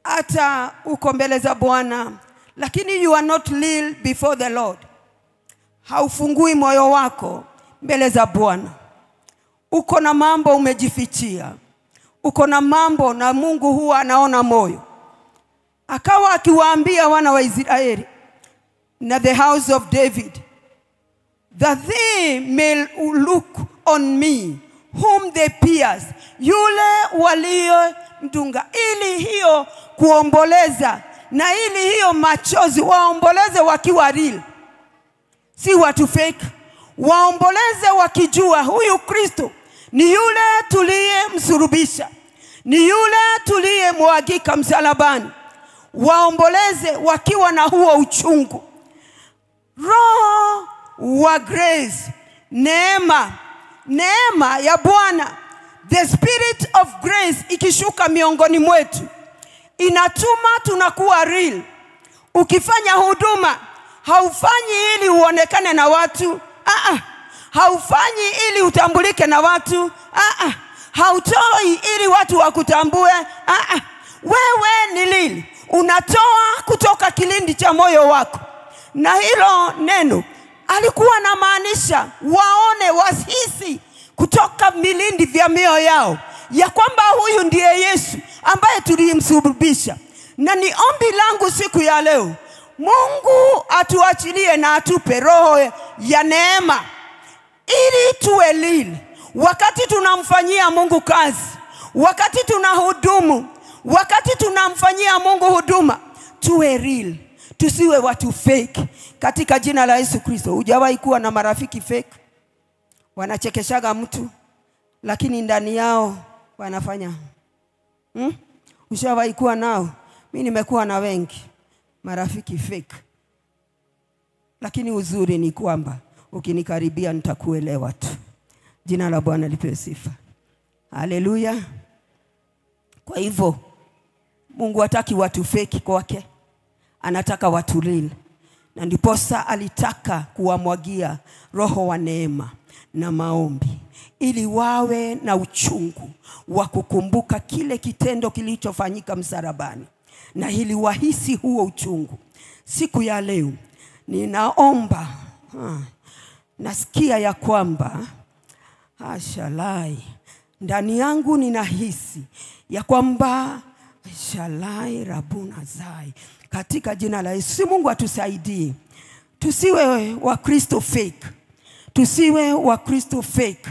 hata uko mbele za Bwana, lakini you are not real before the Lord. Haufungui moyo wako mbele za Bwana. Uko na mambo umejifichia. Uko na mambo na Mungu huwa anaona moyo. Akawa akiwaambia wana wa Israeli na the house of David, that they may look on me whom they pierced, yule walio mdunga, ili hiyo kuomboleza na ili hiyo machozi waomboleze wakiwa real, si watu fake. Waomboleze wakijua huyu Kristo ni yule tuliye msulubisha, ni yule tuliye mwagika msalabani. Waomboleze wakiwa na huo uchungu. Roho wa grace, neema ya Bwana, the spirit of grace ikishuka miongoni mwetu, inatuma tunakuwa real. Ukifanya huduma, haufanyi ili uonekane na watu. Haufanyi ili utambulike na watu. Hautoi ili watu wakutambue. Wewe ni lili, unatoa kutoka kilindi cha moyo wako. Na hilo neno alikuwa na maanisha waone, wahisi kutoka milindi vya mioyo yao ya kwamba huyu ndiye Yesu ambaye tulimsulubisha. Na ni ombi langu siku ya leo, Mungu atuachilie na atupe roho ya neema, ili tuwe lili wakati tunamfanyia Mungu kazi, wakati tunahudumu, wakati tunamfanyia Mungu huduma, tuwe real, tusiwe watu fake katika jina la Yesu Kristo. Hujawahi kuwa na marafiki fake? Wanachekeshaga mtu lakini ndani yao wanafanya Ushawahi kuwa nao? Mimi nimekuwa na wengi marafiki fake, lakini uzuri ni kwamba ukinikaribia nitakuelewa tu. Jina la Bwana lipewe sifa. Haleluya. Kwa hivyo Mungu hataki watu fake kwake, anataka watu real. Na ndiposa alitaka kuwamwagia roho wa neema na maombi, ili wawe na uchungu wa kukumbuka kile kitendo kilichofanyika msalabani, na ili wahisi huo uchungu. Siku ya leo ninaomba, nasikia ya kwamba ashalai ndani yangu, ninahisi ya kwamba shalai rabuna zai, katika jina la Yesu. Mungu atusaidie tusiwe wa Kristo fake, tusiwe wa Kristo fake,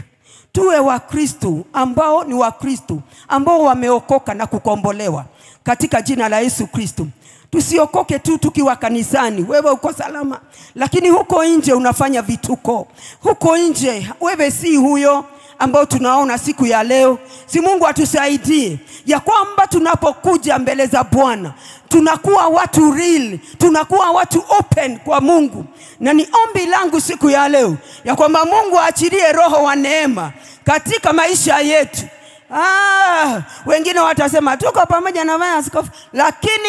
tuwe wa Kristo ambao ni wa Kristo ambao wameokoka na kukombolewa katika jina la Yesu Kristo. Tusiokoke tu tukiwa kanisani, wewe uko salama, lakini huko nje unafanya vituko. Huko nje wewe si huyo ambao tunaona siku ya leo. Si Mungu atusaidie ya kwamba tunapokuja mbele za Bwana tunakuwa watu real, tunakuwa watu open kwa Mungu. Na ni ombi langu siku ya leo ya kwamba Mungu aachilie roho wa neema katika maisha yetu. Wengine watasema tuko pamoja na wewe askofu, lakini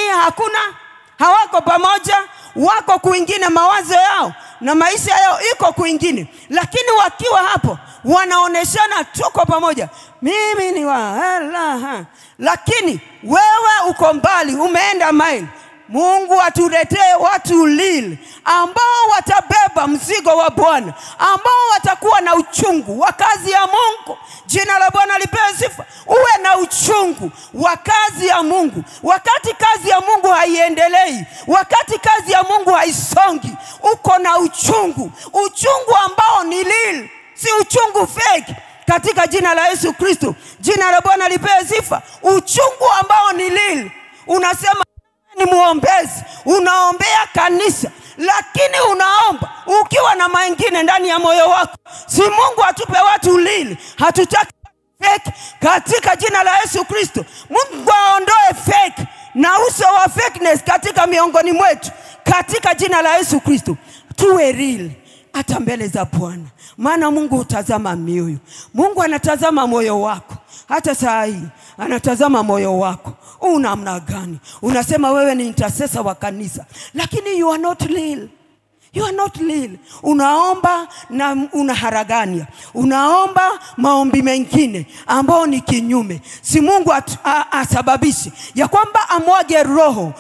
hawako pamoja, wako kwingine, mawazo yao na maisha yao iko kwingine. Lakini wakiwa hapo wanaoneshana tuko pamoja, mimi ni wa Allah, lakini wewe uko mbali, umeenda mile. Mungu atuletee watu lili ambao watabeba mzigo wa Bwana, ambao watakuwa na uchungu wa kazi ya Mungu. Jina la Bwana lipewe sifa. Uwe na uchungu wa kazi ya Mungu. Wakati kazi ya Mungu haiendelei, wakati kazi ya Mungu haisongi, uko na uchungu ambao ni lili, si uchungu fake. Katika jina la Yesu Kristo, jina la Bwana lipewe sifa. Uchungu ambao ni lili. Unasema ni muombezi, unaombea kanisa, lakini unaomba ukiwa na mengine ndani ya moyo wako. Si Mungu atupe watu lili, hatutaki fake. Katika jina la Yesu Kristo, Mungu aondoe fake na uso wa fakeness katika miongoni mwetu. Katika jina la Yesu Kristo, tuwe real hata mbele za Bwana. Maana Mungu hutazama mioyo. Mungu anatazama moyo wako. Hata saa hii anatazama moyo wako. Namna gani? Unasema wewe ni intercessor wa kanisa, lakini you are not real. You are not real. Unaomba na unaharagania. Unaomba maombi mengine ambao ni kinyume. Si Mungu asababishi ya kwamba amwage roho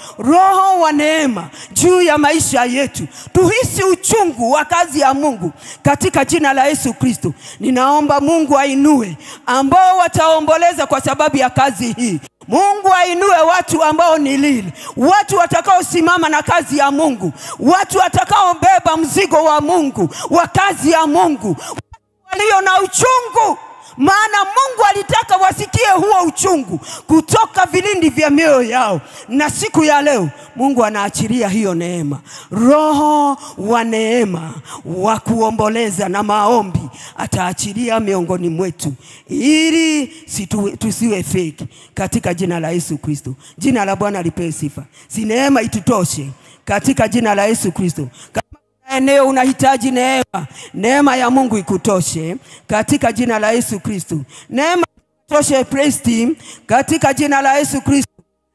wa neema juu ya maisha yetu. Tuhisi uchungu wa kazi ya Mungu katika jina la Yesu Kristo. Ninaomba Mungu ainue ambao wataomboleza kwa sababu ya kazi hii. Mungu ainue watu ambao ni lili, watu watakao simama na kazi ya Mungu, watu watakao beba mzigo wa Mungu, wa kazi ya Mungu, walio na uchungu. Maana Mungu alitaka wasikie huo uchungu kutoka vilindi vya mioyo yao. Na siku ya leo Mungu anaachilia hiyo neema, roho wa neema wa kuomboleza na maombi ataachilia miongoni mwetu, ili tusiwe fake katika jina la Yesu Kristo. Jina la Bwana lipewe sifa. Si neema itutoshe katika jina la Yesu Kristo. Eneo unahitaji neema ya Mungu ikutoshe katika jina la Yesu Kristo. Neema itoshe praise team katika jina la Yesu Kristo.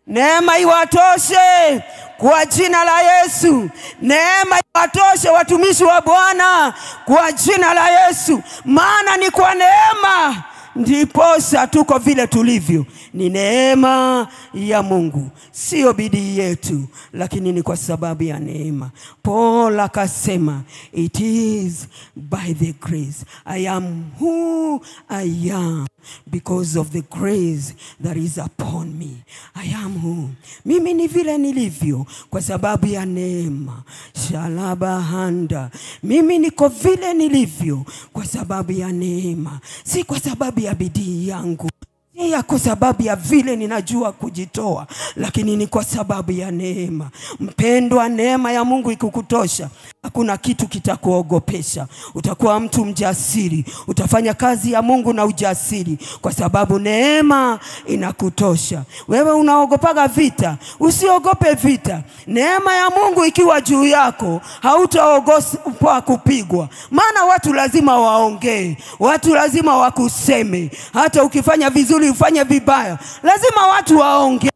Neema iwatoshe kwa jina la Yesu. Neema iwatoshe watumishi wa Bwana kwa jina la Yesu. Maana ni kwa neema ndiposa tuko vile tulivyo. Ni neema ya Mungu, sio bidii yetu, lakini ni kwa sababu ya neema. Paul akasema, it is by the grace. I am who I am because of the grace that is upon me. I am who. Mimi ni vile nilivyo kwa sababu ya neema. Shalabahanda. Mimi niko vile nilivyo kwa sababu ya neema, si kwa sababu ya bidii yangu, si kwa sababu ya vile ninajua kujitoa, lakini ni kwa sababu ya neema. Mpendwa, neema ya Mungu ikikutosha, hakuna kitu kitakuogopesha. Utakuwa mtu mjasiri, utafanya kazi ya Mungu na ujasiri kwa sababu neema inakutosha. Wewe unaogopaga vita, usiogope vita. Neema ya Mungu ikiwa juu yako, hautaogopa kupigwa. Maana watu lazima waongee, watu lazima wakuseme. Hata ukifanya vizuri ufanye vibaya, lazima watu waongee.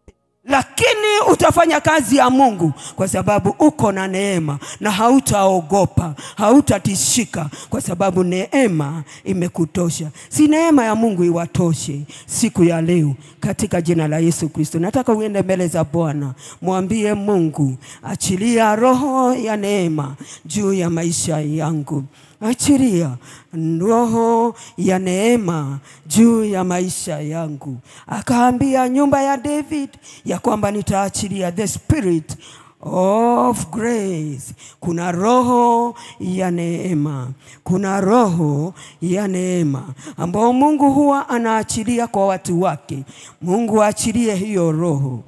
Lakini utafanya kazi ya Mungu kwa sababu uko na neema, na hautaogopa, hautatishika kwa sababu neema imekutosha. Si neema ya Mungu iwatoshe siku ya leo katika jina la Yesu Kristo. Nataka uende mbele za Bwana, mwambie Mungu, achilia roho ya neema juu ya maisha yangu. Achilia roho ya neema juu ya maisha yangu. Akaambia nyumba ya David ya kwamba nitaachilia the spirit of grace. Kuna roho ya neema, kuna roho ya neema ambao Mungu huwa anaachilia kwa watu wake. Mungu aachilie hiyo roho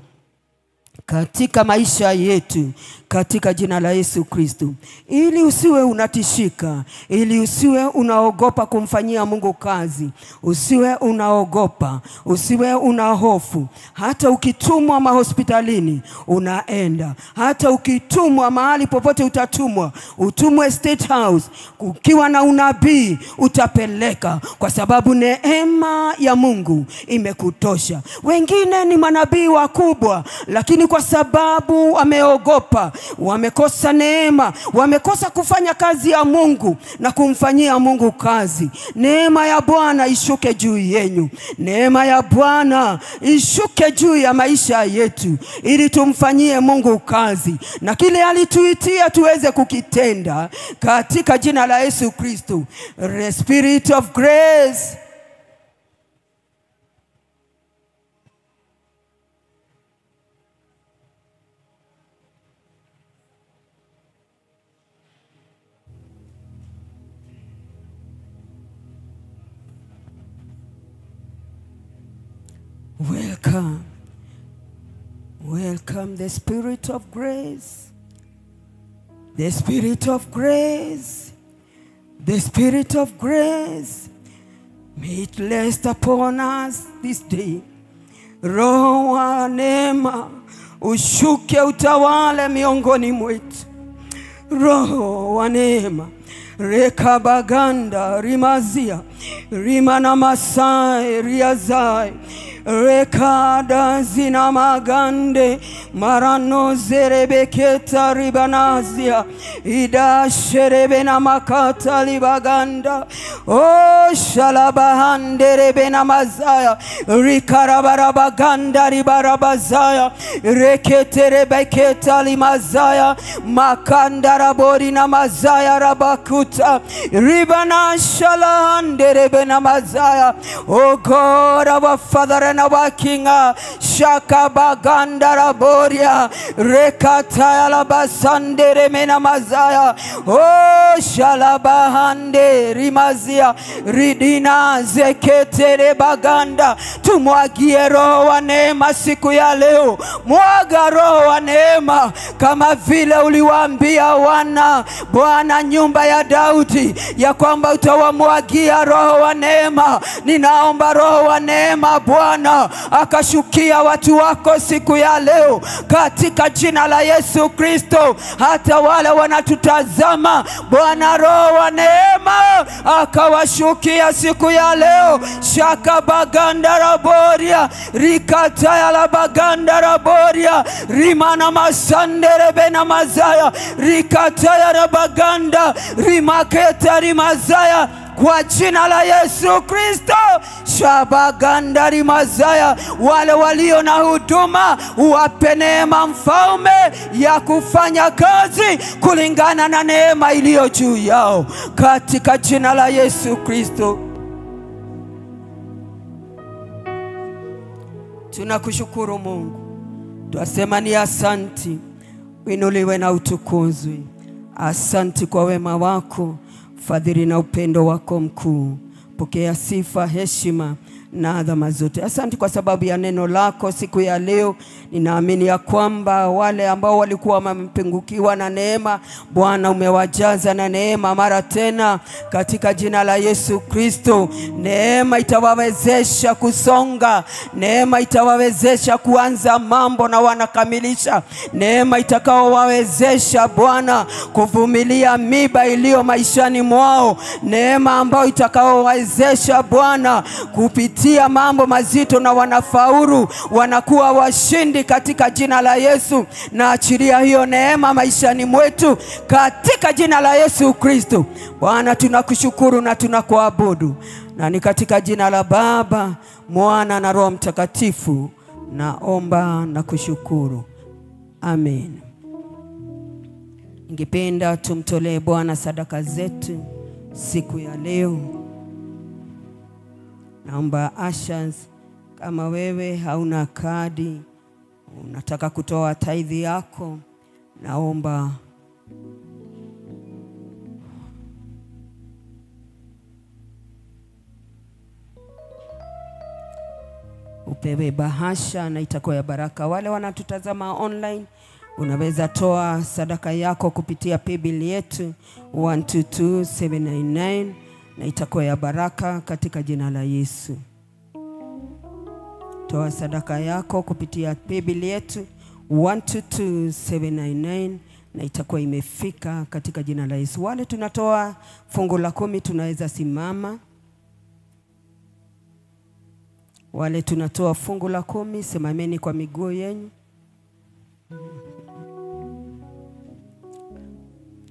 katika maisha yetu katika jina la Yesu Kristo, ili usiwe unatishika, ili usiwe unaogopa kumfanyia Mungu kazi, usiwe unaogopa, usiwe unahofu. Hata ukitumwa mahospitalini unaenda, hata ukitumwa mahali popote utatumwa, utumwe State House, ukiwa na unabii utapeleka, kwa sababu neema ya Mungu imekutosha. Wengine ni manabii wakubwa, lakini kwa kwa sababu wameogopa, wamekosa neema, wamekosa kufanya kazi ya Mungu na kumfanyia Mungu kazi. Neema ya Bwana ishuke juu yenu. Neema ya Bwana ishuke juu ya maisha yetu ili tumfanyie Mungu kazi na kile alituitia tuweze kukitenda katika jina la Yesu Kristo. The Spirit of grace, welcome. Welcome the Spirit of grace. The Spirit of grace. The Spirit of grace. May it rest upon us this day. Roho wa neema ushuke utawale miongoni mwetu. Roho wa neema rekabaganda rimazia rimana masai riazai rekada zina magande marano zerebeketa ribanazia ida sherebena makata libaganda o shalabahande rebena mazaya rikarabarabaganda ribarabazaya rekete rebeketa limazaya makanda rabori na mazaya rabakuta ribana shalahande rebena mazaya. Oh God, our Father and our King, Shakabaganda Raboria Rekataya Labasande Remena Mazaya, oh Shalabahande Rimazia Ridina Zekete Baganda. Tumwagie roho wa neema siku ya leo. Mwaga roho wa neema kama vile uliwaambia wana Bwana nyumba ya Daudi ya kwamba utawamwagia roho wa neema. Ninaomba roho wa neema Bwana akashukia watu wako siku ya leo katika jina la Yesu Kristo. Hata wale wanatutazama Bwana, roho wa neema akawashukia siku ya leo. Shakabaganda Raboria Rikataya Labaganda Raboria Rimana Masandere Bena Mazaya Rikataya Rabaganda Rimaketa Rimazaya kwa jina la Yesu Kristo. Shabaganda rimazaya, wale walio na huduma uwape neema Mfalme ya kufanya kazi kulingana na neema iliyo juu yao katika jina la Yesu Kristo. Tunakushukuru Mungu, twasema ni asanti, winuliwe na utukuzwe. Asanti kwa wema wako, fadhili na upendo wako mkuu. Pokea sifa, heshima na adhama zote. Asante kwa sababu ya neno lako siku ya leo. Ninaamini ya kwamba wale ambao walikuwa wamepungukiwa na neema, Bwana umewajaza na neema mara tena katika jina la Yesu Kristo. Neema itawawezesha kusonga, neema itawawezesha kuanza mambo na wanakamilisha, neema itakaowawezesha Bwana kuvumilia miba iliyo maishani mwao, neema ambayo itakaowawezesha Bwana kupitia mambo mazito na wanafaulu, wanakuwa washindi katika jina la Yesu. Na achilia hiyo neema maishani mwetu katika jina la Yesu Kristo. Bwana tunakushukuru na tunakuabudu, na ni katika jina la Baba, Mwana na Roho Mtakatifu naomba na kushukuru. Amen. Ningependa tumtolee Bwana sadaka zetu siku ya leo. Naomba ushers, kama wewe hauna kadi, unataka kutoa tithe yako, naomba upewe bahasha na itakuwa ya baraka. Wale wanatutazama online, unaweza toa sadaka yako kupitia paybill yetu 122799 na itakuwa ya baraka katika jina la Yesu. Toa sadaka yako kupitia paybill yetu 122799 na itakuwa imefika katika jina la Yesu. Wale tunatoa fungu la 10 tunaweza simama. Wale tunatoa fungu la 10 simameni kwa miguu yenu.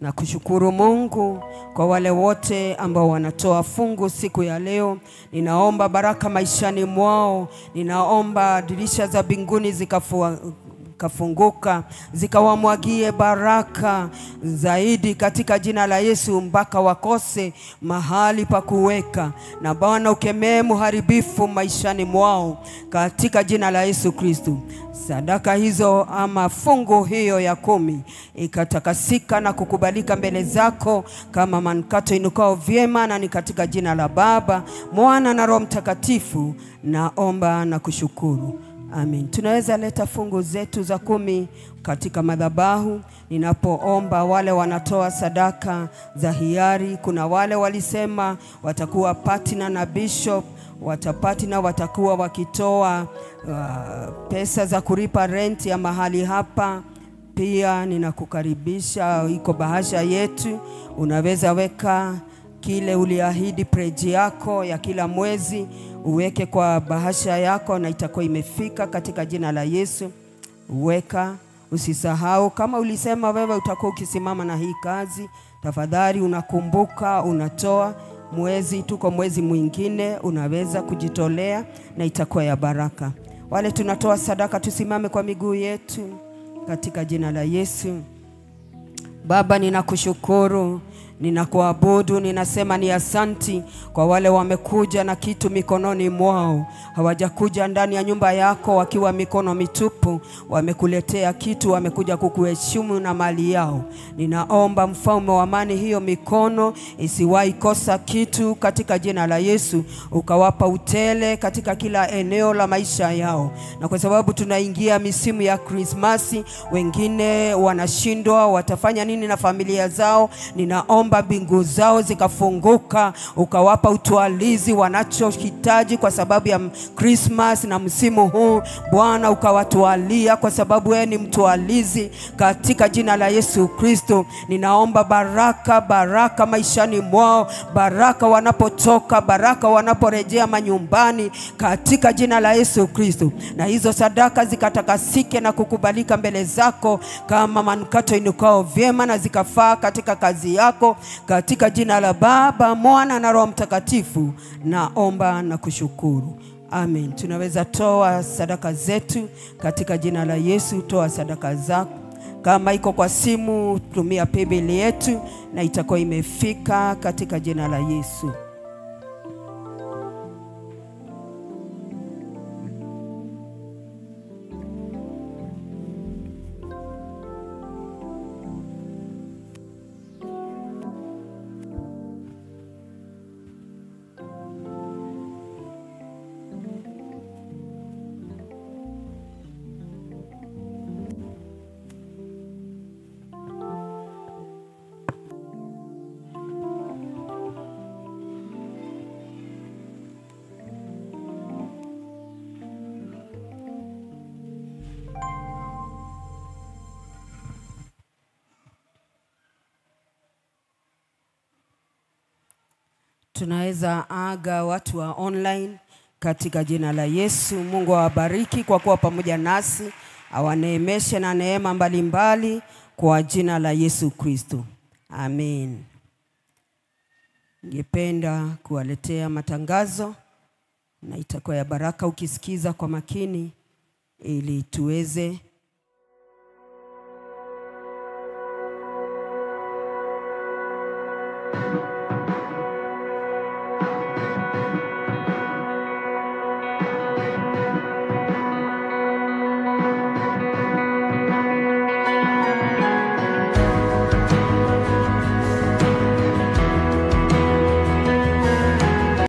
Na kushukuru Mungu kwa wale wote ambao wanatoa fungu siku ya leo. Ninaomba baraka maishani mwao. Ninaomba dirisha za mbinguni zikafunguka, zikawamwagie baraka zaidi katika jina la Yesu, mpaka wakose mahali pa kuweka. Na Bwana ukemee muharibifu maishani mwao katika jina la Yesu Kristo. Sadaka hizo ama fungu hiyo ya 10 ikatakasika na kukubalika mbele zako kama manukato inukao vyema, na ni katika jina la Baba, Mwana na Roho Mtakatifu naomba na kushukuru. Amen. Tunaweza leta fungu zetu za 10 katika madhabahu. Ninapoomba wale wanatoa sadaka za hiari, kuna wale walisema watakuwa partner na bishop, watapatina watakuwa wakitoa pesa za kulipa rent ya mahali hapa. Pia ninakukaribisha, iko bahasha yetu, unaweza weka kile uliahidi pledge yako ya kila mwezi, uweke kwa bahasha yako na itakuwa imefika katika jina la Yesu. Weka, usisahau kama ulisema wewe utakuwa ukisimama na hii kazi, tafadhali unakumbuka unatoa mwezi, tuko mwezi mwingine, unaweza kujitolea na itakuwa ya baraka. Wale tunatoa sadaka tusimame kwa miguu yetu katika jina la Yesu. Baba, ninakushukuru, ninakuabudu, ninasema ni asanti kwa wale wamekuja na kitu mikononi mwao. Hawajakuja ndani ya nyumba yako wakiwa mikono mitupu, wamekuletea kitu, wamekuja kukuheshimu na mali yao. Ninaomba Mfalme wa amani, hiyo mikono isiwahi kosa kitu katika jina la Yesu, ukawapa utele katika kila eneo la maisha yao. Na kwa sababu tunaingia misimu ya Krismasi, wengine wanashindwa watafanya nini na familia zao, ninaomba mbingu zao zikafunguka, ukawapa utwalizi wanachohitaji kwa sababu ya Christmas na msimu huu. Bwana ukawatwalia kwa sababu wewe ni mtwalizi katika jina la Yesu Kristo. Ninaomba baraka maishani mwao, baraka wanapotoka, baraka wanaporejea manyumbani katika jina la Yesu Kristo. Na hizo sadaka zikatakasike na kukubalika mbele zako kama manukato inukao vyema, na zikafaa katika kazi yako katika jina la Baba, Mwana na Roho Mtakatifu naomba na kushukuru. Amen. Tunaweza toa sadaka zetu katika jina la Yesu. Toa sadaka zako. Kama iko kwa simu, tumia paybill yetu na itakuwa imefika katika jina la Yesu. Tunaweza aga watu wa online katika jina la Yesu. Mungu awabariki kwa kuwa pamoja nasi, awaneemeshe na neema mbalimbali kwa jina la Yesu Kristo. Amen. Ningependa kuwaletea matangazo na itakuwa ya baraka ukisikiza kwa makini ili tuweze